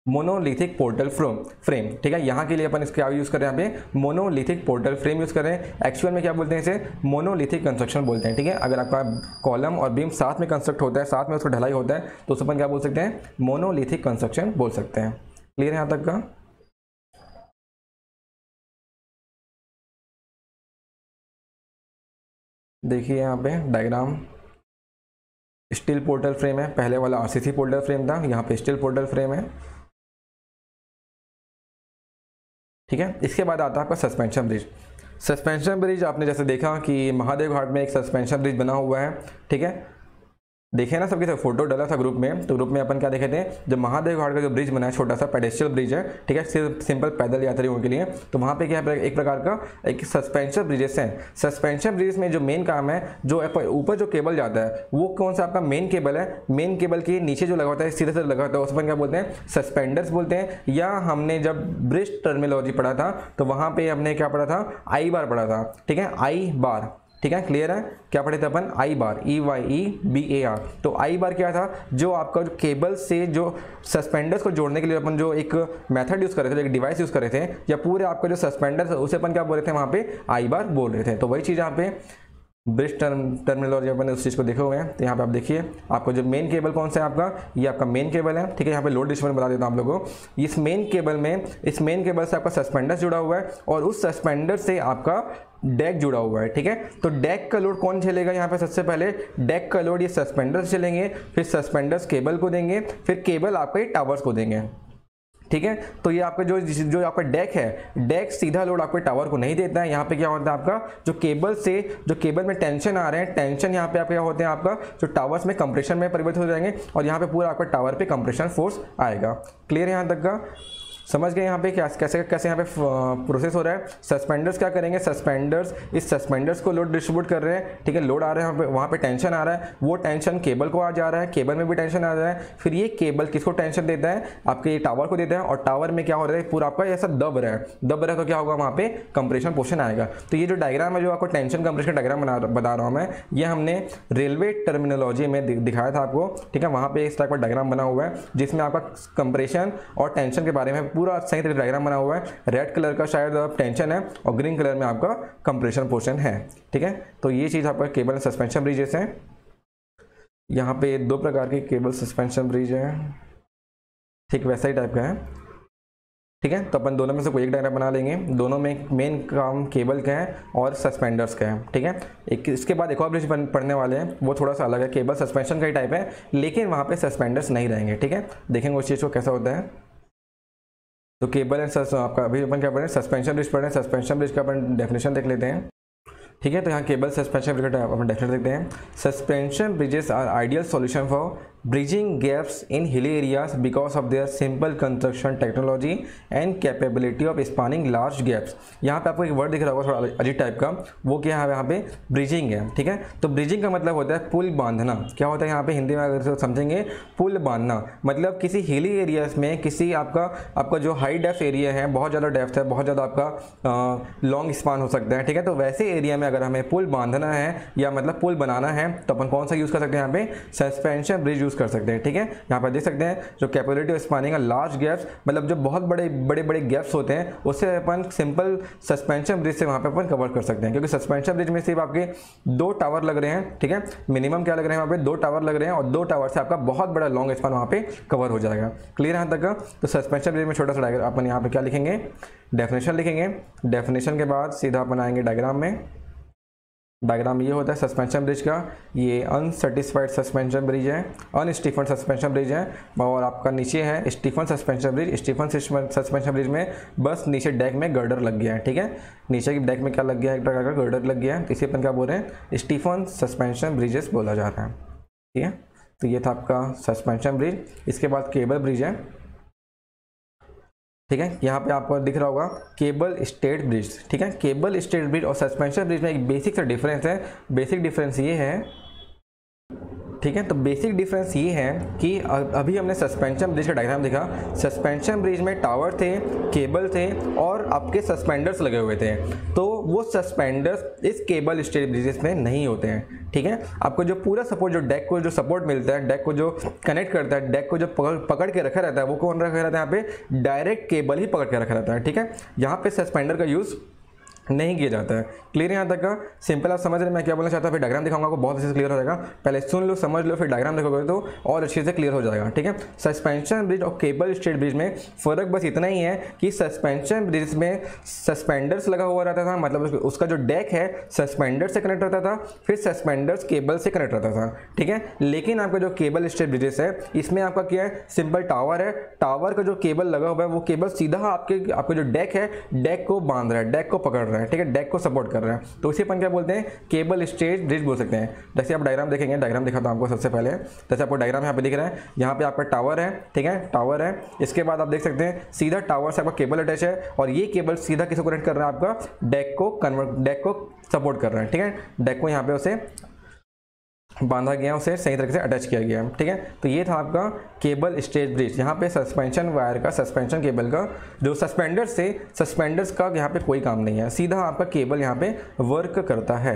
A: मोनोलिथिक पोर्टल फ्रेम, ठीक है। यहाँ के लिए अपन इसका यूज कर रहे हैं, यहाँ पे मोनोलिथिक पोर्टल फ्रेम यूज कर रहे हैं। एक्चुअल में क्या बोलते हैं इसे, मोनोलिथिक कंस्ट्रक्शन बोलते हैं, ठीक है। अगर आपका कॉलम और बीम साथ में कंस्ट्रक्ट होता है, साथ में उसको ढलाई होता है, तो उसे अपन क्या बोल सकते हैं, मोनोलिथिक कंस्ट्रक्शन बोल सकते हैं। क्लियर है यहाँ तक का। देखिए यहाँ पे डायग्राम, स्टील पोर्टल फ्रेम है, पहले वाला आरसीसी पोर्टल फ्रेम था, यहाँ पे स्टील पोर्टल फ्रेम है, ठीक है। इसके बाद आता है आपका सस्पेंशन ब्रिज। सस्पेंशन ब्रिज आपने जैसे देखा कि महादेव घाट में एक सस्पेंशन ब्रिज बना हुआ है, ठीक है। देखे ना सबके सब फोटो डाला था ग्रुप में, तो ग्रुप में अपन क्या देखे थे, जब महादेव घाट का जो ब्रिज बना है, छोटा सा पेडेस्ट्रियल ब्रिज है, ठीक है, सिर्फ सिंपल पैदल यात्रियों के लिए, तो वहाँ पे क्या है, एक प्रकार का एक सस्पेंशन ब्रिजेस है। सस्पेंशन ब्रिजेस में जो मेन काम है, जो ऊपर जो केबल जाता है वो कौन सा आपका मेन केबल है, मेन केबल के नीचे जो लगा होता है, सीधे सीधे लगा होता है, उस पर क्या बोलते हैं, सस्पेंडर्स बोलते हैं। या हमने जब ब्रिज टर्मिनोलॉजी पढ़ा था तो वहाँ पे हमने क्या पढ़ा था, आई बार पढ़ा था, ठीक है, आई बार, ठीक है, क्लियर है, क्या पढ़े थे अपन, आई बार, EYEBAR। तो आई बार क्या था, जो आपका जो केबल से जो सस्पेंडर्स को जोड़ने के लिए अपन जो एक मेथड यूज कर रहे थे, एक डिवाइस यूज कर रहे थे, या पूरे आपका जो सस्पेंडर्स है उसे अपन क्या बोल रहे थे, वहाँ पे आई बार बोल रहे थे। तो वही चीज़ यहाँ पे ब्रिज टर्मिनोलॉजी अपन ने उस चीज़ को देखे हुए हैं। तो यहाँ पे आप देखिए, आपको जो मेन केबल कौन सा है आपका, ये आपका मेन केबल है, ठीक है। यहाँ पे लोड डिस्ट्रीब्यूशन बता देता हूँ आप लोगों को। इस मेन केबल में, इस मेन केबल से आपका सस्पेंडर जुड़ा हुआ है और उस सस्पेंडर से आपका डेक जुड़ा हुआ है, ठीक है। तो डेक का लोड कौन झेलेगा, यहाँ पे सबसे पहले डेक का लोड ये सस्पेंडर्स चलेंगे, फिर सस्पेंडर्स केबल को देंगे, फिर केबल आपके टावर्स को देंगे, ठीक है। तो ये आपका जो आपका डेक है, डेक सीधा लोड आपके टावर को नहीं देता है। यहाँ पे क्या होता है, आपका जो केबल से, जो केबल में टेंशन आ रहे हैं, टेंशन यहाँ पे आपके क्या होते हैं, आपका जो टावर्स में कंप्रेशन में परिवर्तित हो जाएंगे और यहाँ पे पूरा आपका टावर पे कंप्रेशन फोर्स आएगा। क्लियर है यहाँ तक का, समझ गए यहाँ पे क्या कैसे कैसे यहाँ पे प्रोसेस हो रहा है। सस्पेंडर्स क्या करेंगे, सस्पेंडर्स इस सस्पेंडर्स को लोड डिस्ट्रीब्यूट कर रहे हैं, ठीक है, लोड आ रहा है वहाँ पे टेंशन आ रहा है, वो टेंशन केबल को आ जा रहा है, केबल में भी टेंशन आ रहा है, फिर ये केबल किसको टेंशन देता है, आपके ये टावर को देता है, और टावर में क्या हो रहा है, पूरा आपका ऐसा दब रहा है, तो क्या होगा, वहाँ पे कंप्रेशन पोर्शन आएगा। तो ये जो डायग्राम है, जो आपको टेंशन कंप्रेशन डायग्राम बता रहा हूँ मैं, ये हमने रेलवे टर्मिनोलॉजी में दिखाया था आपको, ठीक है। वहाँ पे इस टाइप का डायग्राम बना हुआ है जिसमें आपका कंप्रेशन और टेंशन के बारे में पूरा सही तरीके डायग्राम बना हुआ है। रेड कलर का शायद टेंशन है और ग्रीन कलर में आपका कंप्रेशन पोर्शन है, ठीक है। तो ये चीज आपका केबल सस्पेंशन ब्रिजेस है। यहाँ पे दो प्रकार के केबल सस्पेंशन ब्रिज है, ठीक वैसा ही टाइप का है, ठीक है। तो अपन दोनों में से कोई एक डायग्राम बना लेंगे। दोनों में मेन काम केबल का है और सस्पेंडर्स का है, ठीक है। एक इसके बाद एक और ब्रिज पढ़ने वाले हैं, वो थोड़ा सा अलग है, केबल सस्पेंशन का ही टाइप है, लेकिन वहाँ पे सस्पेंडर्स नहीं रहेंगे, ठीक है। देखेंगे उस चीज़ को कैसा होता है। तो केबल एंड आपका अभी अपन क्या पढ़ रहे हैं, सस्पेंशन ब्रिज पढ़ रहे हैं। सस्पेंशन ब्रिज का अपन डेफिनेशन देख लेते हैं, ठीक है। तो यहाँ केबल सस्पेंशन ब्रिज का अपन डेफिनेशन देखते हैं। Suspension bridges are ideal solution for bridging gaps in hilly areas because of their simple construction technology and capability of spanning large gaps. यहाँ पे आपको एक वर्ड दिख रहा होगा थोड़ा अजीब टाइप का, वो क्या है, यहाँ पे ब्रिजिंग है, ठीक है। तो ब्रिजिंग का मतलब होता है पुल बांधना। क्या होता है यहाँ पे हिंदी में अगर समझेंगे, पुल बांधना मतलब किसी हिली एरियाज में, किसी आपका जो हाई डेप्थ एरिया है, बहुत ज़्यादा डेप्थ है, बहुत ज़्यादा आपका लॉन्ग स्पान हो सकता है, ठीक है। तो वैसे एरिया में अगर हमें पुल बांधना है या मतलब पुल बनाना है, तो अपन कौन सा यूज़ कर सकते हैं, यहाँ पे सस्पेंशन ब्रिज यूज़ कर सकते हैं, ठीक है। यहाँ पर देख सकते हैं जो capability of spanning large gaps, मतलब जो बहुत बड़े गैप्स होते हैं, उससे अपन सिंपल सस्पेंशन ब्रिज से वहाँ पे अपन कवर कर सकते हैं। क्योंकि सस्पेंशन ब्रिज में सिर्फ आपके 2 टावर लग रहे हैं, ठीक है, मिनिमम क्या लग रहे हैं, वहाँ पे 2 टावर लग रहे हैं और 2 टावर से आपका बहुत बड़ा लॉन्ग स्पान वहाँ पे कवर हो जाएगा। क्लियर यहाँ तक का। तो सस्पेंशन ब्रिज में छोटा सा डायग्राम अपन यहाँ पे क्या लिखेंगे, डेफिनेशन लिखेंगे। डेफिनेशन के बाद सीधा अपन आएंगे डायग्राम में। डायग्राम ये होता है सस्पेंशन ब्रिज का, ये अनसेटिस्फाइड सस्पेंशन ब्रिज है, अनस्टीफन सस्पेंशन ब्रिज है, और आपका नीचे है stiffen suspension bridge. Stiffen suspension bridge में बस नीचे डेक में गर्डर लग गया है, ठीक है, नीचे की डेक में क्या लग गया है, एक प्रकार का गर्डर लग गया है, इसी अपन क्या बोल रहे हैं, स्टीफन सस्पेंशन ब्रिजेस बोला जा रहा है, ठीक है। तो ये था आपका सस्पेंशन ब्रिज। इसके बाद केबल ब्रिज है, ठीक है। यहाँ पे आपको दिख रहा होगा केबल स्टेड ब्रिज, ठीक है। केबल स्टेड ब्रिज और सस्पेंशन ब्रिज में एक बेसिक सा डिफरेंस है। बेसिक डिफरेंस ये है, ठीक है। तो बेसिक डिफरेंस ये है कि अभी हमने सस्पेंशन ब्रिज का डायग्राम देखा। सस्पेंशन ब्रिज में टावर थे, केबल थे और आपके सस्पेंडर्स लगे हुए थे। तो वो सस्पेंडर्स इस केबल स्टेड ब्रिजेस में नहीं होते हैं, ठीक है। आपको जो पूरा सपोर्ट, जो डेक को जो सपोर्ट मिलता है, डेक को जो कनेक्ट करता है, डेक को जो पकड़ के रखा रहता है, वो कौन रखा रहता है, यहाँ पे डायरेक्ट केबल ही पकड़ के रखा रहता है, ठीक है। यहाँ पे सस्पेंडर का यूज़ नहीं किया जाता है। क्लियर यहाँ तक का। सिंपल आप समझ रहे मैं क्या बोलना चाहता हूँ, फिर डायग्राम दिखाऊंगा आपको, बहुत अच्छे से क्लियर हो जाएगा। पहले सुन लो, समझ लो, फिर डायग्राम देखोगे तो और अच्छे से क्लियर हो जाएगा, ठीक है। सस्पेंशन ब्रिज और केबल स्टेड ब्रिज में फ़र्क बस इतना ही है कि सस्पेंशन ब्रिज में सस्पेंडर्स लगा हुआ रहता था, मतलब उसका जो डेक है सस्पेंडर से कनेक्ट रहता था, फिर सस्पेंडर्स केबल से कनेक्ट रहता था, ठीक है। लेकिन आपका जो केबल स्टेड ब्रिजेस है, इसमें आपका क्या है, सिंपल टावर है, टावर का जो केबल लगा हुआ है वो केबल सीधा आपके जो डेक है, डेक को बांध रहा है, डेक को पकड़ रहा रहा है, ठीक है, डेक को सपोर्ट कर रहा है। तो इसे अपन क्या बोलते हैं, केबल स्टेज ब्रिज बोल सकते हैं। जैसे आप डायग्राम देखेंगे, डायग्राम दिखाता हूँ आपको सबसे पहले। जैसे आपको डायग्राम यहाँ पे दिख रहा है, यहाँ पे आपका टावर है, ठीक है, टावर है। इसके बाद आप देख सकते हैं सीधा टावर से आपका केबल अटैच है और ये केबल सीधा किसको कनेक्ट कर रहा है, आपका डेक को सपोर्ट कर रहा है, ठीक है। डेक को यहाँ पे उसे बांधा गया, उसे सही तरीके से अटैच किया गया, ठीक है। तो ये था आपका केबल स्टेज ब्रिज। यहाँ पे सस्पेंशन वायर का, सस्पेंशन केबल का जो सस्पेंडर्स का यहाँ पे कोई काम नहीं है, सीधा आपका केबल यहाँ पे वर्क करता है।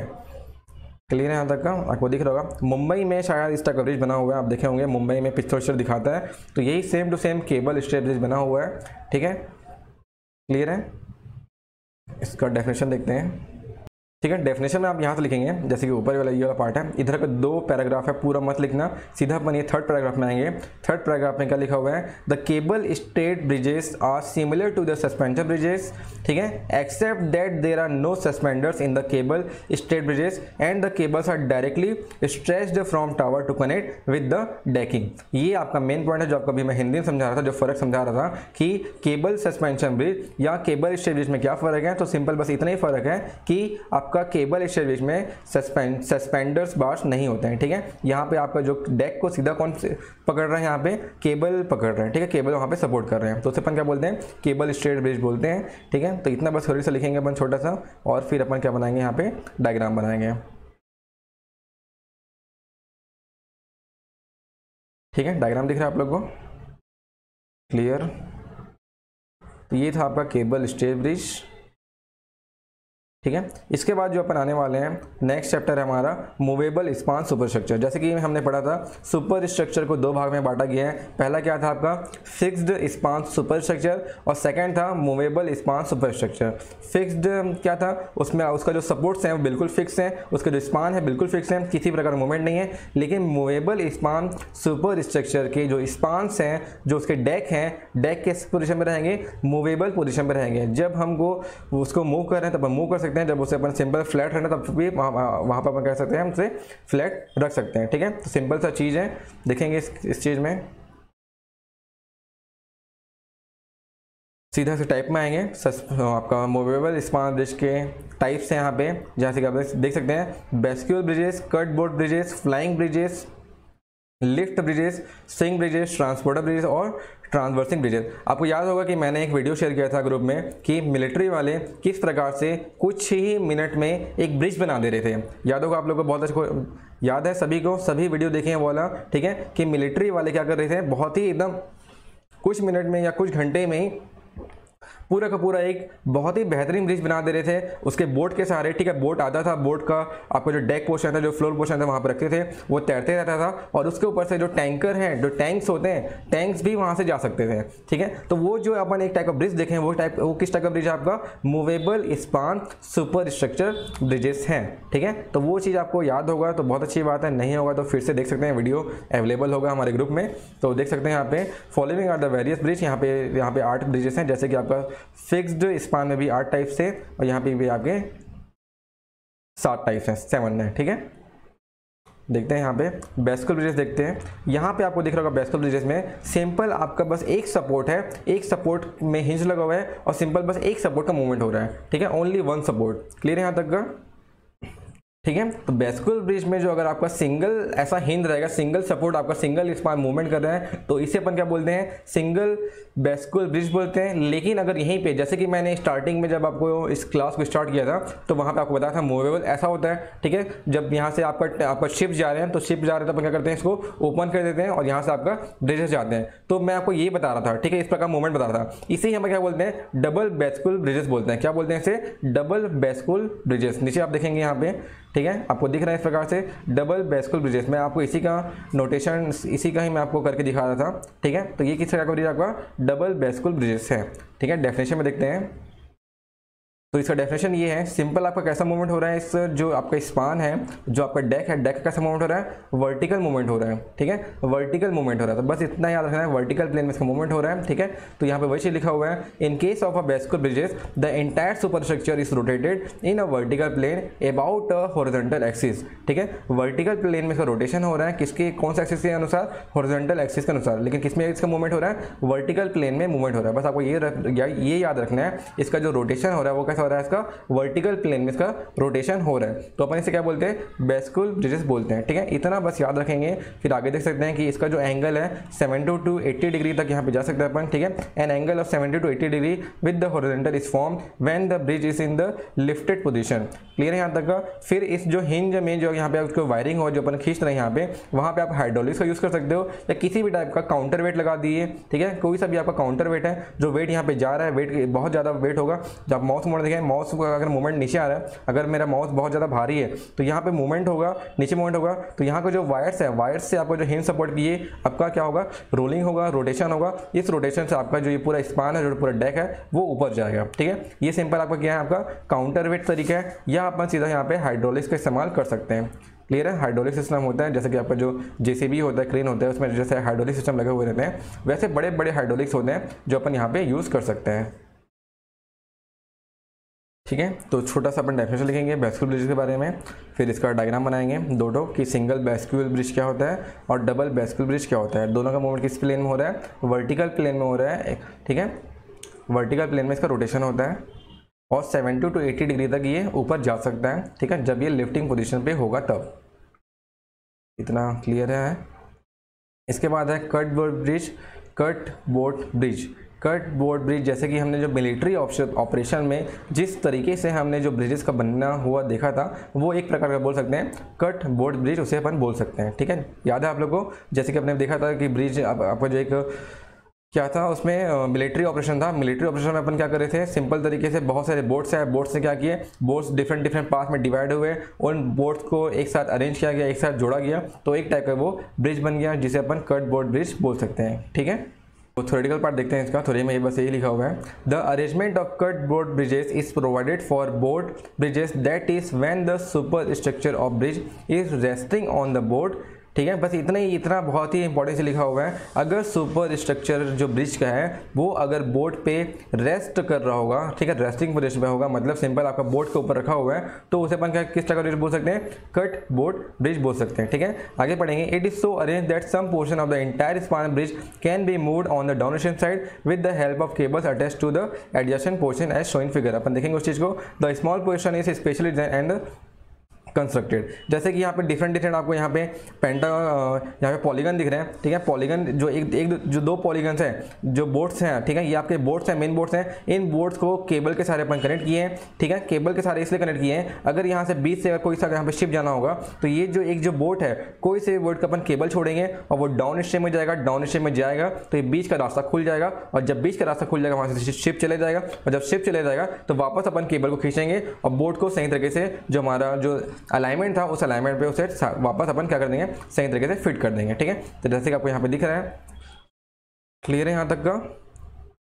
A: क्लियर है यहाँ तक का, आपको दिख रहा होगा। मुंबई में शायद इसका कवरेज बना हुआ है, आप देखे होंगे मुंबई में पिक्चर दिखाता है, तो यही same to same cable stayed bridge बना हुआ है, ठीक है। क्लियर है, इसका डेफिनेशन देखते हैं, ठीक है। डेफिनेशन में आप यहाँ से लिखेंगे, जैसे कि ऊपर वाला ये वाला पार्ट है, इधर का 2 पैराग्राफ है, पूरा मत लिखना, सीधा अपन ये 3rd पैराग्राफ में आएंगे। 3rd पैराग्राफ में क्या लिखा हुआ है, the cable stayed bridges are similar to the suspension bridges, ठीक है, except that there are no suspenders in the cable stayed bridges and the cables are directly stretched from tower to connect with the decking. ये आपका मेन पॉइंट है जो आपको अभी मैं हिंदी में समझा रहा था, जो फर्क समझा रहा था कि केबल सस्पेंशन ब्रिज या केबल स्टेज ब्रिज में क्या फर्क है। तो सिंपल बस इतना ही फर्क है कि आपका केबल स्टेज ब्रिज में सस्पेंडर्स बार्स नहीं होते हैं, ठीक है। यहाँ पे आपका जो डेक को सीधा कौन से पकड़ रहा है, यहाँ पे केबल पकड़ रहे हैं, ठीक है, केबल वहाँ पे सपोर्ट कर रहे हैं, तो उसे अपन क्या बोलते हैं, केबल स्टेज ब्रिज बोलते हैं, ठीक है। तो इतना बस थोड़ी सा लिखेंगे अपन छोटा सा, और फिर अपन क्या बनाएंगे, यहाँ पे डायग्राम बनाएंगे, ठीक है। डायग्राम दिख रहा है आप लोग को, क्लियर। तो ये था आपका केबल स्टेज ब्रिज, ठीक है। इसके बाद जो अपन आने वाले हैं, नेक्स्ट चैप्टर है हमारा मूवेबल स्पान सुपर स्ट्रक्चर। जैसे कि हमने पढ़ा था, सुपर स्ट्रक्चर को 2 भाग में बांटा गया है। पहला क्या था आपका फिक्स्ड स्पान सुपर स्ट्रक्चर, और सेकंड था movable span super structure. Fixed क्या था, उसमें उसका जो सपोर्ट्स हैं वो बिल्कुल फिक्स हैं, उसके जो स्पान है बिल्कुल फिक्स है, किसी प्रकार का मूवमेंट नहीं है। लेकिन मूवेबल स्पान सुपर स्ट्रक्चर के जो स्पान्स हैं, जो उसके डेक हैं, डेक किस पोजिशन में रहेंगे, मूवेबल पोजिशन में रहेंगे। जब हमको उसको मूव कर रहे हैं तब हम मूव कर सकते हैं, जब उसे अपन सिंपल फ्लैट रहना तब भी वहाँ पर अपन कह सकते हैं, हम उसे फ्लैट रख सकते हैं, ठीक है। तो सिंपल सा चीज़ है, देखेंगे इस चीज़ में सीधा से टाइप में आएंगे। आपका मूवेबल स्पान ब्रिज के टाइप्स हैं यहाँ पे, जैसे कि आप देख सकते हैं, bascule bridges, cut board bridges, flying bridges, lift bridges, swing bridges, transporter bridges और ट्रांसवर्सिंग ब्रिजेस। आपको याद होगा कि मैंने एक वीडियो शेयर किया था ग्रुप में कि मिलिट्री वाले किस प्रकार से कुछ ही मिनट में एक ब्रिज बना दे रहे थे। याद होगा आप लोगों को, बहुत अच्छा याद है सभी को, सभी वीडियो देखे हैं वो वाला, ठीक है, कि मिलिट्री वाले क्या कर रहे थे, बहुत ही एकदम कुछ मिनट में या कुछ घंटे में ही पूरा का पूरा एक बहुत ही बेहतरीन ब्रिज बना दे रहे थे उसके बोट के सहारे, ठीक है। बोट आता था, बोट का आपका जो डेक पोर्शन था, जो फ्लोर पोर्शन था, वहाँ पर रखते थे, वो तैरते रहता था, और उसके ऊपर से जो टैंकर हैं, जो टैंक्स होते हैं, टैंक्स भी वहाँ से जा सकते थे, ठीक है। तो वो जो अपन एक टाइप का ब्रिज देखें, वो किस टाइप का ब्रिज है, आपका movable span super structure bridges हैं, ठीक है। तो वो चीज़ आपको याद होगा तो बहुत अच्छी बात है, नहीं होगा तो फिर से देख सकते हैं, वीडियो अवेलेबल होगा हमारे ग्रुप में, तो देख सकते हैं। यहाँ पे following are the various bridge, यहाँ पे 8 ब्रिजेस हैं, जैसे कि आपका फिक्स्ड स्पान में भी 8 टाइप्स है, और यहाँ पे भी आपके 7 टाइप्स हैं, 7 है, ठीक है। देखते हैं यहाँ पे बेस्कुल ब्रिजेस देखते हैं। यहाँ पे आपको दिख रहा होगा बेस्कुल ब्रिजेस में सिंपल आपका बस एक सपोर्ट है, एक सपोर्ट में हिंज लगा हुआ है, और सिंपल बस एक सपोर्ट का मूवमेंट हो रहा है, ठीक है, ओनली 1 सपोर्ट। क्लियर है यहाँ तक का, ठीक है। तो बेस्कुल ब्रिज में जो अगर आपका सिंगल ऐसा हिंज रहेगा, सिंगल सपोर्ट, आपका सिंगल स्पान मूवमेंट कर रहा है, तो इसे अपन क्या बोलते हैं, सिंगल बेस्कुल ब्रिज बोलते हैं। लेकिन अगर यहीं पे, जैसे कि मैंने स्टार्टिंग में जब आपको इस क्लास को स्टार्ट किया था, तो वहाँ पे आपको बताया था मूवेबल ऐसा होता है, ठीक है। जब यहाँ से आपका शिप जा रहे हैं, तो शिप जा रहे हैं तो अपन क्या करते हैं, इसको ओपन कर देते हैं, और यहाँ से आपका ब्रिजेस जाते हैं। तो मैं आपको ये बता रहा था, ठीक है, इस प्रकार मूवमेंट बता रहा था। इसे हम क्या बोलते हैं, डबल बेस्कुल ब्रिजेस बोलते हैं। क्या बोलते हैं इसे, डबल बेस्कुल ब्रिजेस। नीचे आप देखेंगे यहाँ पे, ठीक है, आपको दिख रहा है इस प्रकार से डबल बेस्कुल ब्रिजेस। मैं आपको इसी का नोटेशन, इसी का ही मैं आपको करके दिखा रहा था, ठीक है। तो ये किस तरह का ब्रिज आपका डबल बेस्कुल ब्रिजेस है, ठीक है। डेफिनेशन में देखते हैं, तो इसका डेफिनेशन ये है, सिंपल आपका कैसा मूवमेंट हो रहा है, इस जो आपका स्पान है, जो आपका डेक है, डेक का कैसा मूवमेंट हो रहा है, वर्टिकल मूवमेंट हो रहा है, ठीक है, वर्टिकल मूवमेंट हो रहा है। तो बस इतना याद रखना है, वर्टिकल प्लेन में इसका मूवमेंट हो रहा है, ठीक है। तो यहाँ पे वही चीज लिखा हुआ है, in case of a bascule bridges the entire super structure is rotated in a vertical plane about a horizontal axis, ठीक है। वर्टिकल प्लेन में इसका रोटेशन हो रहा है, किसके, कौन सा एक्सिस के अनुसार, हॉरिजॉन्टल एक्सिस के अनुसार। लेकिन किसमें इसका मूवमेंट हो रहा है, वर्टिकल प्लेन में मूवमेंट हो रहा है। बस आपको ये याद रखना है, इसका जो रोटेशन हो रहा है वो कैसे कैसा हो रहा है, इसका वर्टिकल प्लेन में इसका रोटेशन हो रहा है, तो अपन इसे क्या बोलते हैं, बेस्कुल ब्रिजेस बोलते हैं। ठीक है, इतना बस याद रखेंगे। फिर आगे देख सकते हैं कि इसका जो एंगल है 70 to 80 डिग्री तक यहाँ पे जा सकते हैं अपन। ठीक है, N angle of 70 to 80 degree with the horizontal is form when the bridge is in the lifted position. Clear है यहाँ तक का। फिर इस जो हिंज में जो यहाँ पे आपको वायरिंग हो, जो अपन खींच रहे हैं यहाँ पे, वहाँ पे आप हाइड्रोलिक्स का यूज कर सकते हो या किसी भी टाइप का काउंटर वेट लगा दिए। ठीक है, कोई सा भी आपका काउंटर वेट है, जो वेट यहाँ पे जा रहा है, वेट बहुत ज़्यादा वेट होगा। जब माउस मोड़ देखें, माउस का अगर मूवमेंट नीचे आ रहा है, अगर मेरा माउस बहुत ज़्यादा भारी है तो यहाँ पे मूवमेंट होगा, नीचे मूवमेंट होगा, तो यहाँ का जो वायर्स है, वायर्स से आपको जो हिंज सपोर्ट किए आपका क्या होगा, रोलिंग होगा, रोटेशन होगा। इस रोटेशन से आपका जो ये पूरा स्पान है, जो पूरा डेक है, वो ऊपर जाएगा। ठीक है, ये सिंपल आपका क्या है, आपका काउंटर वेट तरीका है, या अपन सीधा यहाँ पे हाइड्रोलिक्स का इस्तेमाल कर सकते हैं। क्लियर है, हाइड्रोलिक सिस्टम होता है, जैसे कि आपका जो जेसीबी होता है, क्रेन होता है, उसमें जैसे हाइड्रोलिक सिस्टम लगे हुए रहते हैं, वैसे बड़े बड़े हाइड्रोलिक्स होते हैं जो अपन यहाँ पे यूज़ कर सकते हैं। ठीक है, तो छोटा सा अपन डेफिनेशन लिखेंगे बेस्क्यूल ब्रिज के बारे में, फिर इसका डायग्राम बनाएंगे दो कि सिंगल बेस्क्यूल ब्रिज क्या होता है और डबल बेस्क्यूल ब्रिज क्या होता है। दोनों का मूवमेंट किस प्लेन में हो रहा है, वर्टिकल प्लेन में हो रहा है। ठीक है, वर्टिकल प्लेन में इसका रोटेशन होता है और 70 to 80 डिग्री तक ये ऊपर जा सकता है। ठीक है, जब ये लिफ्टिंग पोजीशन पे होगा तब। इतना क्लियर है। इसके बाद है cut board bridge. Cut board bridge, cut board bridge, जैसे कि हमने जो मिलिट्री ऑपरेशन में जिस तरीके से हमने जो ब्रिजेस का बनना हुआ देखा था, वो एक प्रकार का बोल सकते हैं कट बोर्ड ब्रिज, उसे अपन बोल सकते हैं। ठीक है, याद है आप लोगों को, जैसे कि आपने देखा था कि ब्रिज आपको जो एक क्या था, उसमें मिलिट्री ऑपरेशन था। मिलिट्री ऑपरेशन में अपन क्या कर रहे थे, सिंपल तरीके से बहुत सारे बोट्स हैं, बोट्स से क्या किए, बोट्स डिफरेंट पार्ट में डिवाइड हुए, उन बोट्स को एक साथ अरेंज किया गया, एक साथ जोड़ा गया, तो एक टाइप का वो ब्रिज बन गया, जिसे अपन कट बोर्ड ब्रिज बोल सकते हैं। ठीक है, तो थ्योरेटिकल पार्ट देखते हैं इसका। थ्योरी में बस यही लिखा हुआ है, the arrangement of cut board bridges is provided for board bridges that is when the super structure of bridge is resting on the board. ठीक है, बस इतना ही, इतना बहुत ही इंपॉर्टेंट से लिखा हुआ है, अगर सुपर स्ट्रक्चर जो ब्रिज का है वो अगर बोट पे रेस्ट कर रहा होगा, ठीक है, रेस्टिंग पोजीशन पे होगा, मतलब सिंपल आपका बोट के ऊपर रखा हुआ है, तो उसे अपन क्या किस तरह का ब्रिज बोल सकते हैं, कट बोर्ड ब्रिज बोल सकते हैं। ठीक है, आगे पढ़ेंगे। It is so arrange that some portion of the entire span bridge can be moved on the downstream side with the help of cables attached to the adjacent portion as shown in figure. अपन देखेंगे उस चीज को। The small portion is specially design and constructed, जैसे कि यहाँ पे डिफरेंट आपको यहाँ पे यहाँ पे पॉलीगन दिख रहे हैं। ठीक है, पॉलीगन जो जो दो पॉलीगन्स हैं, जो बोट्स हैं, ठीक है, ये आपके बोट्स हैं, मेन बोट्स हैं। इन बोट्स को केबल के सारे अपन कनेक्ट किए हैं। ठीक है, केबल के सारे इसलिए कनेक्ट किए हैं, अगर यहाँ से बीच से अगर कोई सा यहाँ पे शिप जाना होगा, तो ये जो एक जो बोट है, कोई से बोट का अपन केबल छोड़ेंगे और वो डाउन स्ट्रीम में जाएगा, डाउन स्ट्रीम में जाएगा तो ये बीच का रास्ता खुल जाएगा, और जब बीच का रास्ता खुल जाएगा वहाँ से शिप चले जाएगा, और जब शिप चले जाएगा तो वापस अपन केबल को खींचेंगे और बोट को सही तरीके से जो हमारा जो अलाइनमेंट था उस अलाइनमेंट पे उसे वापस अपन क्या कर देंगे, सही तरीके से फिट कर देंगे। ठीक है, तो जैसे कि आपको यहाँ पे दिख रहा है, क्लियर है यहाँ तक का।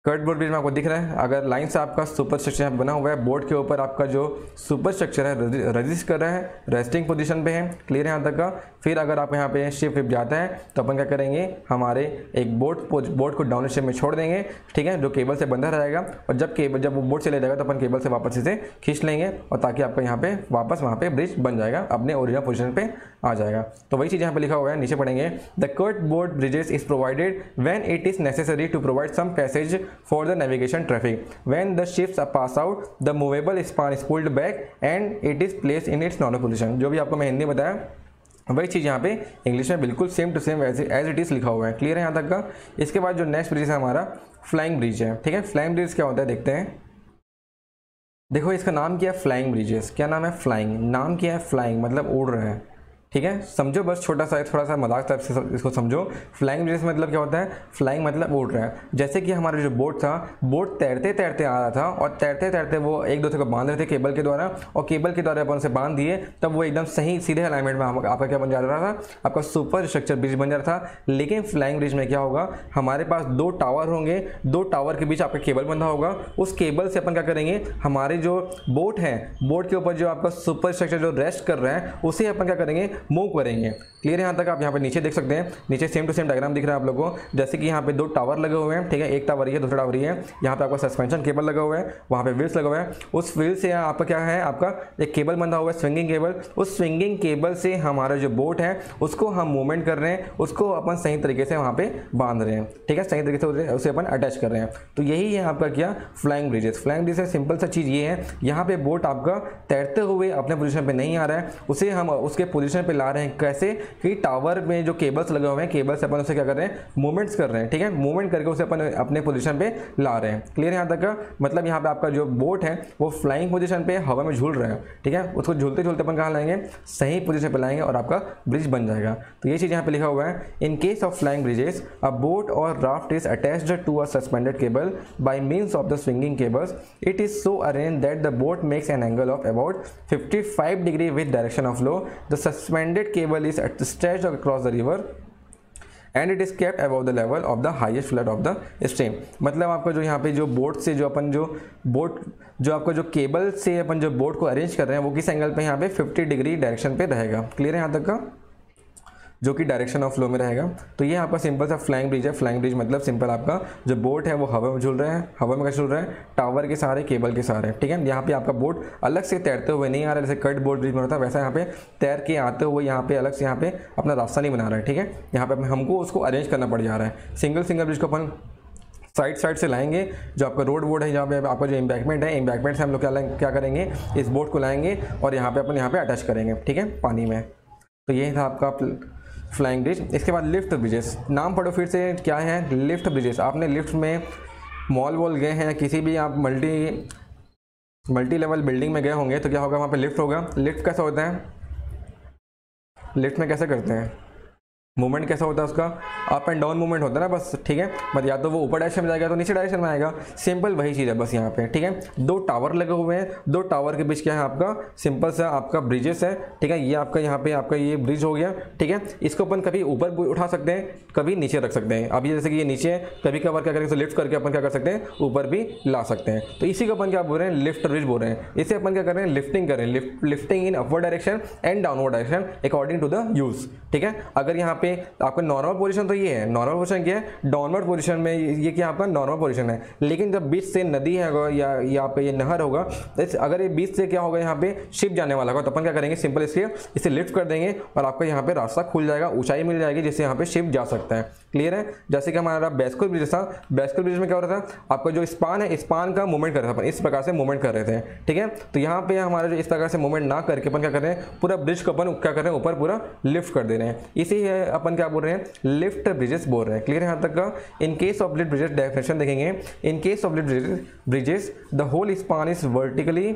A: कट बोर्ड ब्रिज में आपको दिख रहा है, अगर लाइन से आपका सुपर स्ट्रक्चर यहाँ बना हुआ है, बोर्ड के ऊपर आपका जो सुपर स्ट्रक्चर है रजिस्ट कर रहा है, रेस्टिंग पोजीशन पे है। क्लियर है यहाँ तक का। फिर अगर आप यहाँ पे शिप जाता है तो अपन क्या करेंगे, हमारे एक बोट को डाउन स्ट्रीम में छोड़ देंगे। ठीक है, जो केबल से बंधा रहेगा, और जब वो बोट चले जाएगा तो अपन केबल से वापस इसे खींच लेंगे, और ताकि आपका यहाँ पे वापस वहाँ पे ब्रिज बन जाएगा, अपने ओरिजिनल पोजीशन पे आ जाएगा। तो वही चीज़ यहाँ पे लिखा हुआ है, नीचे पढ़ेंगे। The cut board bridges is provided when it is necessary to provide some passage for the navigation traffic. When the ships pass out, the movable span is pulled back and it is placed in its normal position. जो भी आपको मैं हिंदी में बताया वही चीज़ यहाँ पे इंग्लिश में बिल्कुल same to same as it is लिखा हुआ है। क्लियर है यहाँ तक का। इसके बाद जो नेक्स्ट ब्रिज है हमारा फ्लाइंग ब्रिज है। ठीक है, फ्लाइंग ब्रिज क्या होता है देखते हैं। देखो इसका नाम क्या है, फ्लाइंग ब्रिजेस। क्या नाम है, फ्लाइंग। नाम क्या है, फ्लाइंग मतलब उड़ रहे हैं। ठीक है, समझो बस छोटा सा थोड़ा सा मजाक टाइप से इसको समझो। फ्लाइंग ब्रिज मतलब क्या होता है, फ्लाइंग मतलब उड़ रहा है। जैसे कि हमारा जो बोट था, बोट तैरते तैरते आ रहा था, और तैरते तैरते वो एक दूसरे को बांध रहे थे केबल के द्वारा, और केबल के द्वारा अपन उसे बांध दिए, तब वो एकदम सही सीधे अलाइनमेंट में आपका क्या बन जा रहा था, आपका सुपर स्ट्रक्चर ब्रिज बन जा रहा था। लेकिन फ्लाइंग ब्रिज में क्या होगा, हमारे पास दो टावर होंगे, दो टावर के बीच आपका केबल बंधा होगा। उस केबल से अपन क्या करेंगे, हमारे जो बोट है, बोट के ऊपर जो आपका सुपर स्ट्रक्चर जो रेस्ट कर रहा है, उसे अपन क्या करेंगे, मूव करेंगे। क्लियर है यहाँ तक? आप यहाँ पे नीचे देख सकते हैं, नीचे सेम टू सेम डायग्राम दिख रहा है आप लोगों को। जैसे कि यहाँ पे 2 टावर लगे हुए हैं, ठीक है, एक टावर ये दूसरा टावर ये है। यहाँ पे आपका सस्पेंशन केबल लगा हुआ है, वहाँ पे व्हील्स लगा हुआ है। उस व्हील से आपका क्या है, आपका एक केबल बंधा हुआ है, स्विंगिंग केबल। उस स्विंगिंग केबल से हमारा जो बोट है उसको हम मूवमेंट कर रहे हैं, उसको अपन सही तरीके से वहाँ पे बांध रहे हैं, ठीक है, सही तरीके से उसे अपन अटैच कर रहे हैं। तो यही है आपका क्या, फ्लाइंग ब्रिजेस। फ्लाइंग ब्रिज से सिंपल सा चीज़ ये है, यहाँ पे बोट आपका तैरते हुए अपने पोजीशन पे नहीं आ रहा है, उसे हम उसके पोजीशन पे ला रहे हैं। कैसे कि टावर में जो केबल्स लगे हुए हैं, केबल से अपन उसे क्या कर रहे हैं, मूवमेंट्स कर रहे हैं, ठीक है, मूवमेंट करके उसे अपन अपने पोजीशन पे ला रहे हैं। क्लियर है यहाँ तक का? मतलब यहाँ पे आपका जो बोट है वो फ्लाइंग पोजीशन पे हवा में झूल रहा है, ठीक है, उसको झूलते झूलते अपन कहाँ लाएंगे, सही पोजीशन पे लाएंगे और आपका ब्रिज बन जाएगा। तो ये चीज़ यहाँ पे लिखा हुआ है, in case of flying bridges a boat or raft is attached to a suspended cable by means of the swinging cables. It is so arrange that the boat makes an angle of about 55 degree with direction of flow. The suspended cable is stretched across the river and it is kept above the level of the highest flood of the stream. मतलब आपका जो यहाँ पे जो बोट से जो अपन जो बोट जो आपका जो केबल से अपन जो बोट को अरेंज कर रहे हैं वो किस एंगल पे यहाँ पे 50 डिग्री डायरेक्शन पे रहेगा। क्लियर है यहाँ तक का? जो कि डायरेक्शन ऑफ फ्लो में रहेगा। तो ये आपका सिंपल सा फ्लाइंग ब्रिज है। फ्लाइंग ब्रिज मतलब सिंपल आपका जो बोट है वो हवा में झूल रहा है, हवा में कैसे झूल रहा है, टावर के सहारे, केबल के सहारे, ठीक है। यहाँ पे आपका बोट अलग से तैरते हुए नहीं आ रहा है, जैसे कट बोट ब्रिज में होता है वैसा यहाँ पे तैर के आते हुए यहाँ पे अलग से यहाँ पे अपना रास्ता नहीं बना रहा है, ठीक है। यहाँ पे हमको उसको अरेंज करना पड़ जा रहा है। सिंगल ब्रिज को अपन साइड से लाएंगे, जो आपका रोड बोर्ड है जहाँ पे आपका जो एम्बैकमेंट है, एम्बैकमेंट से हम लोग क्या करेंगे, इस बोट को लाएंगे और यहाँ पे अपन यहाँ पे अटैच करेंगे, ठीक है, पानी में। तो ये था आपका फ्लाइंग ब्रिज। इसके बाद लिफ्ट ब्रिजेस, नाम पढ़ो फिर से, क्या है लिफ्ट ब्रिजेस। आपने लिफ्ट में मॉल वॉल गए हैं या किसी भी आप मल्टी लेवल बिल्डिंग में गए होंगे तो क्या होगा, वहाँ पे लिफ्ट होगा। लिफ्ट कैसा होता है, लिफ्ट में कैसे करते हैं, मूवमेंट कैसा होता है उसका, अप एंड डाउन मूवमेंट होता है ना बस, ठीक है। बट या तो वो ऊपर डायरेक्शन में जाएगा तो नीचे डायरेक्शन में आएगा, सिंपल वही चीज़ है बस यहाँ पे, ठीक है। 2 टावर लगे हुए हैं, 2 टावर के बीच क्या है आपका, सिंपल सा आपका ब्रिजेस है, ठीक है। ये आपका यहाँ पे आपका ये ब्रिज हो गया, ठीक है। इसको अपन कभी ऊपर उठा सकते हैं, कभी नीचे रख सकते हैं। अब ये जैसे कि ये नीचे है, कभी कभार क्या करेंगे तो लिफ्ट करके अपन क्या कर सकते हैं, ऊपर भी ला सकते हैं। तो इसी को अपन क्या बोल रहे हैं, लिफ्ट ब्रिज बोल रहे हैं। इसे अपन क्या कर रहे हैं, लिफ्टिंग कर रहे हैं, lifting in upward direction and downward direction according to the use, ठीक है। अगर यहाँ पे आपका नॉर्मल पोजीशन तो ये है, नॉर्मल पोजीशन क्या है, डाउनवर्ड पोजीशन में ये क्या आपका नॉर्मल पोजीशन है। लेकिन जब बीच से नदी है या यहाँ पे ये नहर होगा, तो अगर ये बीच से क्या होगा, यहाँ पे शिप जाने वाला होगा, तो अपन क्या करेंगे, सिंपल इसे लिफ्ट कर देंगे और आपको यहाँ पे रास्ता खुल जाएगा, ऊंचाई मिल जाएगी जिससे यहाँ पे शिप जा सकता है। क्लियर है? जैसे कि हमारा बेस्कल ब्रिज था, बेस्कल ब्रिज में क्या हो रहा था, आपका जो स्पान है, स्पान का मूवमेंट कर रहा था, अपन इस प्रकार से मूवमेंट कर रहे थे, ठीक है। तो यहाँ पे हमारा जो इस प्रकार से मूवमेंट ना करके अपन क्या कर रहे हैं, पूरा ब्रिज को अपन क्या कर रहे हैं, ऊपर पूरा लिफ्ट कर दे रहे हैं। इसी अपन क्या बोल रहे हैं, लिफ्ट ब्रिजेस बोल रहे हैं। क्लियर है यहाँ तक का? In case of lift bridges definition देखेंगे, in case of lift bridges the whole span is vertically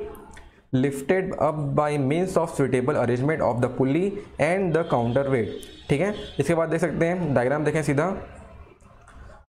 A: lifted up by means of suitable arrangement of the pulley and the counterweight, ठीक है। इसके बाद देख सकते हैं डायग्राम, देखें सीधा,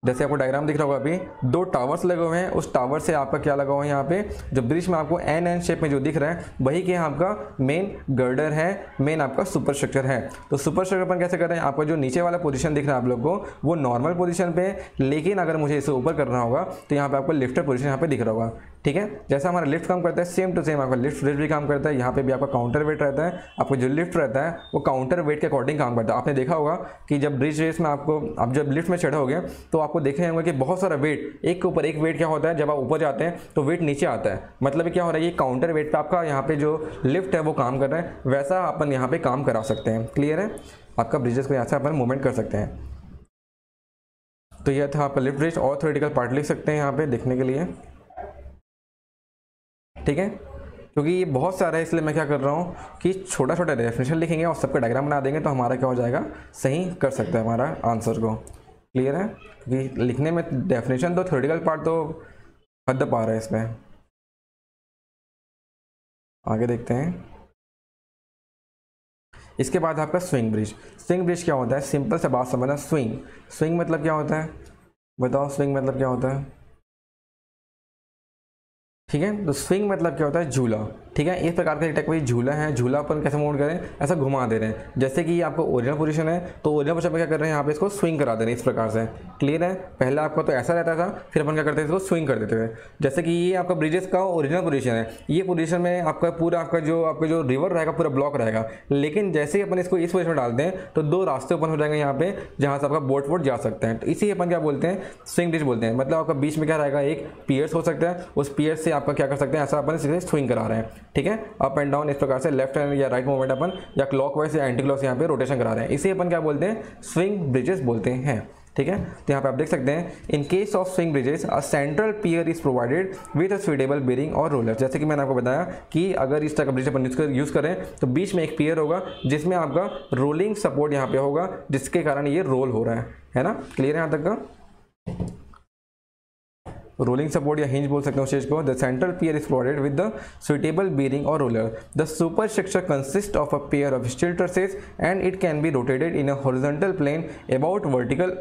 A: जैसे आपको डायग्राम दिख रहा होगा, अभी 2 टावर्स लगे हुए हैं, उस टावर से आपका क्या लगा हुआ है, यहाँ पे जो ब्रिज में आपको एन शेप में जो दिख रहा है वही क्या आपका मेन गर्डर है, मेन आपका सुपर स्ट्रक्चर है। तो सुपर स्ट्रक्चर अपन कैसे कर रहे हैं, आपका जो नीचे वाला पोजीशन दिख रहा है आप लोग को वो नॉर्मल पोजीशन पे, लेकिन अगर मुझे इसे ऊपर करना होगा तो यहाँ पे आपको लिफ्टेड पोजीशन यहाँ पे दिख रहा होगा, ठीक है। जैसा हमारा लिफ्ट काम करता है सेम टू सेम आपका लिफ्ट ब्रिज भी काम करता है। यहाँ पे भी आपका काउंटर वेट रहता है, आपको जो लिफ्ट रहता है वो काउंटर वेट के अकॉर्डिंग काम करता है। आपने देखा होगा कि जब ब्रिज रेस में आपको, आप जब लिफ्ट में चढ़ोगे तो आपको देखे होंगे कि बहुत सारा वेट, एक के ऊपर एक वेट क्या होता है, जब आप ऊपर जाते हैं तो वेट नीचे आता है। मतलब क्या हो रहा है, ये काउंटर वेट पे आपका यहाँ पे जो लिफ्ट है वो काम कर रहा है, वैसा अपन यहाँ पे काम करा सकते हैं। क्लियर है? आपका ब्रिजेस को यहाँ से अपन मूवमेंट कर सकते हैं। तो यह था आपका लिफ्ट ब्रिज, और थ्योरेटिकल पार्ट लिख सकते हैं यहाँ पे देखने के लिए, ठीक है। क्योंकि ये बहुत सारा है इसलिए मैं क्या कर रहा हूँ कि छोटा छोटा डेफिनेशन लिखेंगे और सबका डायग्राम बना देंगे तो हमारा क्या हो जाएगा, सही कर सकते हैं हमारा आंसर को। क्लियर है? क्योंकि लिखने में डेफिनेशन तो थ्योरेटिकल पार्ट तो हद पा रहा है इसमें। आगे देखते हैं। इसके बाद आपका स्विंग ब्रिज। स्विंग ब्रिज क्या होता है, सिंपल से बात समझना। स्विंग मतलब क्या होता है, बताओ स्विंग मतलब क्या होता है, ठीक है। तो स्विंग मतलब क्या होता है, झूला। ठीक है। इस प्रकार का एक टाइप का झूला है, झूला अपन कैसे मूव करें, ऐसा घुमा दे रहे हैं। जैसे कि ये आपका ओरिजिनल पोजीशन है, तो ओरिजिनल पोजीशन में क्या कर रहे हैं, यहाँ पे इसको स्विंग करा दे रहे हैं इस प्रकार से। क्लियर है। पहले आपका तो ऐसा रहता था, फिर अपन क्या करते थे, इसको स्विंग कर देते थे। जैसे कि ये आपका ब्रिजेस का ओरिजिनल पोजीशन है, ये पोजीशन में आपका पूरा आपका जो रिवर रहेगा पूरा ब्लॉक रहेगा। लेकिन जैसे ही अपन इसको इस पोजीशन में डालते हैं तो दो रास्ते ओपन हो जाएंगे यहाँ पे, जहाँ से आपका बोट वोट जा सकते हैं। तो इसी अपन क्या बोलते हैं, स्विंग ब्रिज बोलते हैं। मतलब आपका बीच में क्या रहेगा, एक पियर्स हो सकता है, उस पियर्स से आपका क्या कर सकते हैं, ऐसा अपन सीधे स्विंग करा रहे हैं। ठीक है। अप एंड डाउन इस प्रकार से लेफ्ट हैंड या राइट मूवमेंट अपन या क्लॉकवाइज या एंटी क्लॉक यहाँ पे रोटेशन करा रहे हैं। इसे अपन क्या बोलते हैं, स्विंग ब्रिजेस बोलते हैं। ठीक है। तो यहाँ पे आप देख सकते हैं, in case of swing bridges a central pier is provided with a suitable bearing और रोलर। जैसे कि मैंने आपको बताया कि अगर इस तरह का ब्रिज अपन यूज़ करें तो बीच में एक पियर होगा जिसमें आपका रोलिंग सपोर्ट यहाँ पे होगा, जिसके कारण ये रोल हो रहा है ना। क्लियर है यहाँ तक का। रोलिंग सपोर्ट या हिंज बोल सकते हैं उस चीज को। The central pier is provided with the suitable bearing और roller. The super structure consist of a pair of steel trusses and it can be rotated in a horizontal plane about vertical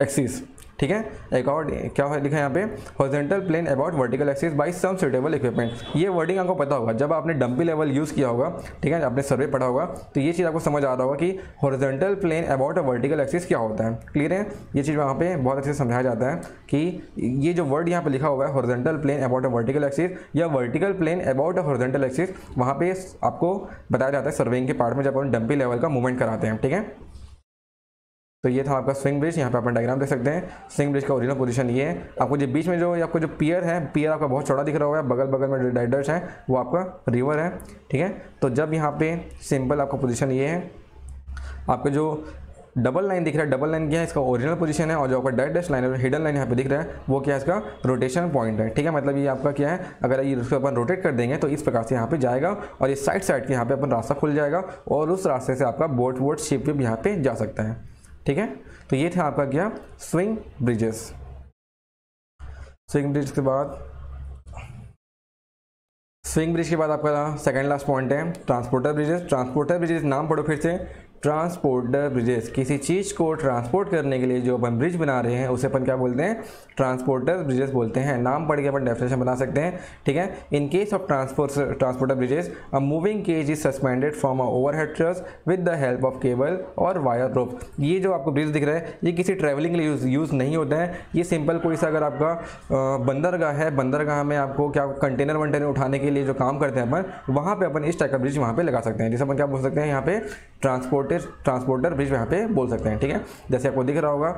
A: axis. ठीक है। एक और क्या लिखा है यहाँ पे, horizontal plane about vertical axis by some suitable equipment. ये वर्डिंग आपको पता होगा, जब आपने डंपी लेवल यूज़ किया होगा, ठीक है, आपने सर्वे पढ़ा होगा, तो ये चीज़ आपको समझ आ रहा होगा कि horizontal plane about a vertical axis क्या होता है। क्लियर है। ये चीज़ वहाँ पे बहुत अच्छे से समझाया जाता है कि ये जो वर्ड यहाँ पे लिखा हुआ है, horizontal plane about a vertical axis या vertical plane about a horizontal axis, वहाँ पे आपको बताया जाता है सर्वेइंग के पार्ट में जब अपन डंपी लेवल का मूवमेंट कराते हैं। ठीक है। तो ये था आपका स्विंग ब्रिज। यहाँ पे अपन डायग्राम देख सकते हैं। स्विंग ब्रिज का ओरिजिनल पोजीशन ये है। आपको जो बीच में जो आपको जो पियर है, पियर आपका बहुत चौड़ा दिख रहा होगा, बगल बगल में जो डाइडर्स है वो आपका रिवर है। ठीक है। तो जब यहाँ पे सिंपल आपका पोजीशन ये है, आपका जो डबल लाइन दिख रहा है, डबल लाइन क्या है, इसका ओरिजिनल पोजीशन है। और जो आपका डैश लाइन है, हिडन लाइन यहाँ पे दिख रहा है, वो क्या है, इसका रोटेशन पॉइंट है। ठीक है। मतलब ये आपका क्या है, अगर ये उसको अपन रोटेट कर देंगे तो इस प्रकार से यहाँ पे जाएगा और ये साइड के यहाँ पे अपन रास्ता खुल जाएगा और उस रास्ते से आपका बोट वोट शिप विप यहाँ पे जा सकता है। ठीक है। तो ये था आपका क्या, स्विंग ब्रिजेस। स्विंग ब्रिज के बाद आपका सेकंड लास्ट पॉइंट है ट्रांसपोर्टर ब्रिजेस। ट्रांसपोर्टर ब्रिजेस नाम पढ़ो फिर से, ट्रांसपोर्टर ब्रिजेस। किसी चीज़ को ट्रांसपोर्ट करने के लिए जो अपन ब्रिज बना रहे हैं उसे अपन क्या बोलते हैं, ट्रांसपोर्टर ब्रिजेस बोलते हैं। नाम पढ़ के अपन डेफिनेशन बना सकते हैं। ठीक है। In case of transporter bridges a moving cage is suspended from a overhead truss with the help of cable और वायर रोप। ये जो आपको ब्रिज दिख रहा है, ये किसी ट्रैवलिंग के लिए यूज़ नहीं होता है। ये सिंपल कोई सा अगर आपका बंदरगाह है, बंदरगाह में आपको क्या कंटेनर वंटेनर उठाने के लिए जो काम करते हैं अपन, वहाँ पे अपन इस टाइप का ब्रिज वहाँ पे लगा सकते हैं। जैसे अपन क्या बोल सकते हैं, यहाँ पे ट्रांसपोर्टर ब्रिज यहाँ पे बोल सकते हैं। ठीक है। जैसे आपको दिख रहा होगा।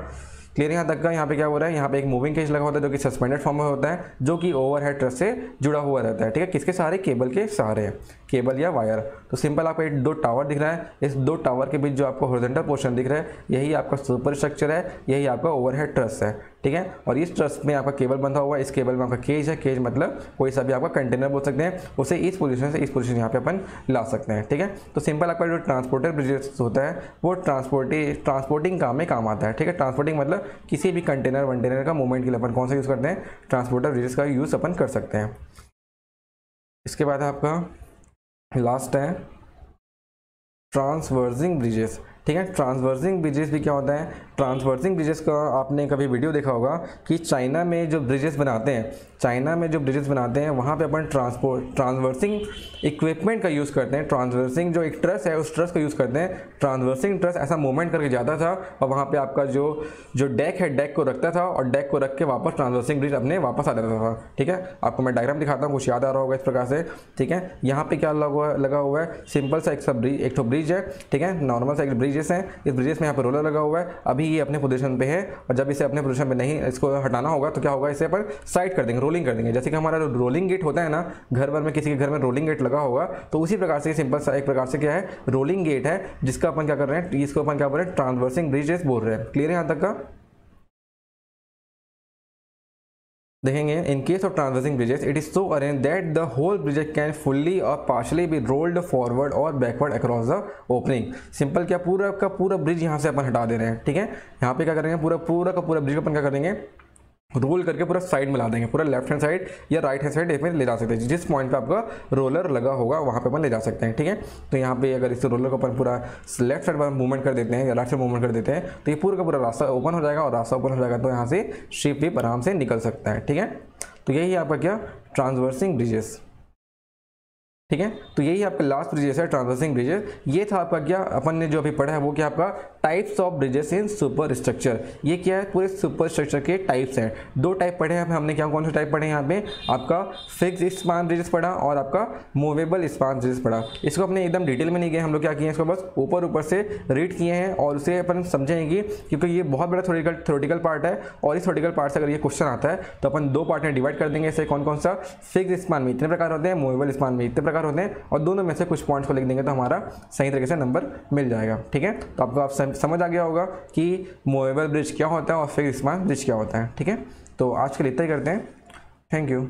A: क्लियर यहाँ तक का। यहाँ पे क्या हो रहा है, यहाँ पे एक मूविंग केज लगा होता है जो कि सस्पेंडेड फॉर्म में होता है, जो कि ओवरहेड ट्रस से जुड़ा हुआ रहता है। ठीक है। किसके सहारे, केबल के सहारे, केबल या वायर। तो सिंपल आपको एक दो टावर दिख रहा है, इस दो टावर के बीच जो आपको हॉरिजॉन्टल पोर्शन दिख रहा है, यही आपका सुपर स्ट्रक्चर है, यही आपका ओवरहेड ट्रस है। ठीक है। और इस ट्रस में आपका केबल बंधा हुआ है, इस केबल में आपका केज है। केज मतलब कोई सा भी आपका कंटेनर बोल सकते हैं, उसे इस पोजीशन से इस पोजीशन यहाँ पे अपन ला सकते हैं। ठीक है। तो सिंपल आपका जो ट्रांसपोर्टर ब्रिजेस होता है वो ट्रांसपोर्टिंग काम में काम आता है। ठीक है। ट्रांसपोर्टिंग मतलब किसी भी कंटेनर वंटेनर का मूवमेंट के लिए अपन कौन सा यूज़ करते हैं, ट्रांसपोर्टर ब्रिजेस का यूज़ अपन कर सकते हैं। इसके बाद आपका लास्ट है ट्रांसवर्सिंग ब्रिजेस। ठीक है। ट्रांसवर्सिंग ब्रिजेस भी क्या होता है, ट्रांसवर्सिंग ब्रिजेस का आपने कभी वीडियो देखा होगा कि चाइना में जो ब्रिजेस बनाते हैं, वहाँ पे अपन ट्रांसवर्सिंग इक्विपमेंट का यूज़ करते हैं। ट्रांसवर्सिंग जो एक ट्रस है, उस ट्रस का यूज़ करते हैं। ट्रांसवर्सिंग ट्रस ऐसा मूवमेंट करके जाता था और वहाँ पे आपका जो डेक है, डेक को रखता था और डेक को रख के वापस ट्रांसवर्सिंग ब्रिज अपने वापस आ जाता था। ठीक है। आपको मैं डायग्राम दिखाता हूँ, कुछ याद आ रहा होगा इस प्रकार से। ठीक है। यहाँ पे क्या लगा हुआ है, सिंपल सा एक तो ब्रिज है। ठीक है। नॉर्मल सा एक ब्रिजेस है, इस ब्रिजेस में यहाँ पे रोलर लगा हुआ है। अभी ये अपने पोजीशन पे है और जब इसे अपने पोजीशन पे नहीं, इसको हटाना होगा तो क्या होगा, इसे अपन साइड कर देंगे, रोलिंग कर देंगे। जैसे कि हमारा रोलिंग गेट होता है ना, घर भर में किसी के घर में रोलिंग गेट लगा होगा, तो उसी प्रकार से सिंपल सा एक प्रकार से क्या है, रोलिंग गेट है, जिसका अपन क्या कर रहे हैं, इसको अपन क्या बोल रहे हैं, ट्रांसवर्सिंग ब्रिजेस बोल रहे हैं। क्लियर है यहाँ तक का। देखेंगे, in case of transversing bridges it is so arrange that the whole bridge can fully or partially be rolled forward or backward across the opening. Simple क्या, पूरा का पूरा ब्रिज यहाँ से अपन हटा दे रहे हैं। ठीक है। यहाँ पे क्या करेंगे, पूरा का पूरा ब्रिज अपन क्या करेंगे, रोल करके पूरा साइड में ला देंगे, पूरा लेफ्ट हैंड साइड या राइट हैंड साइड में ले जा सकते हैं। जिस पॉइंट पे आपका रोलर लगा होगा वहाँ पे अपन ले जा सकते हैं। ठीक है। तो यहाँ पे अगर इस रोलर को अपन पूरा लेफ्ट साइड पर मूवमेंट कर देते हैं या राइट साइड मूवमेंट कर देते हैं तो ये पूरा का पूरा रास्ता ओपन हो जाएगा और रास्ता ओपन हो जाएगा तो यहाँ से शिप विप आराम से निकल सकता है। ठीक है। तो यही आपका क्या, ट्रांसवर्सिंग ब्रिजेस। ठीक है। तो यही आपका लास्ट ब्रिजेस है, ट्रांसवर्सिंग ब्रिजेस। ये था आपका क्या, अपन ने जो अभी पढ़ा है वो क्या आपका types of bridges in super structure. ये क्या है, पूरे सुपर स्ट्रक्चर के टाइप्स हैं। दो टाइप पढ़े हैं हमने, क्या कौन से टाइप पढ़े हैं यहाँ पे, आपका फिक्स स्पान ब्रिजेस पढ़ा और आपका मूवेबल स्पान ब्रिजेस पढ़ा। इसको अपने एकदम डिटेल में नहीं गए हम लोग, क्या किए हैं इसको बस ऊपर ऊपर से रीड किए हैं और उसे अपन समझेंगे, क्योंकि ये बहुत बड़ा थ्योरेटिकल पार्ट है और इस थ्योरेटिकल पार्ट से अगर ये क्वेश्चन आता है तो अपन दो पार्ट में डिवाइड कर देंगे। इसे कौन कौन सा, फिक्स स्पान में इतने प्रकार होते हैं, मूवेबल स्पान में इतने प्रकार होते हैं, और दोनों में से कुछ पॉइंट्स को लिख देंगे तो हमारा सही तरीके से नंबर मिल जाएगा। ठीक है, तो आपको आप समझ आ गया होगा कि मूवेबल ब्रिज क्या होता है और फिक्स स्पान ब्रिज क्या होता है। ठीक है, तो आज के लिए इतना ही करते हैं। Thank you.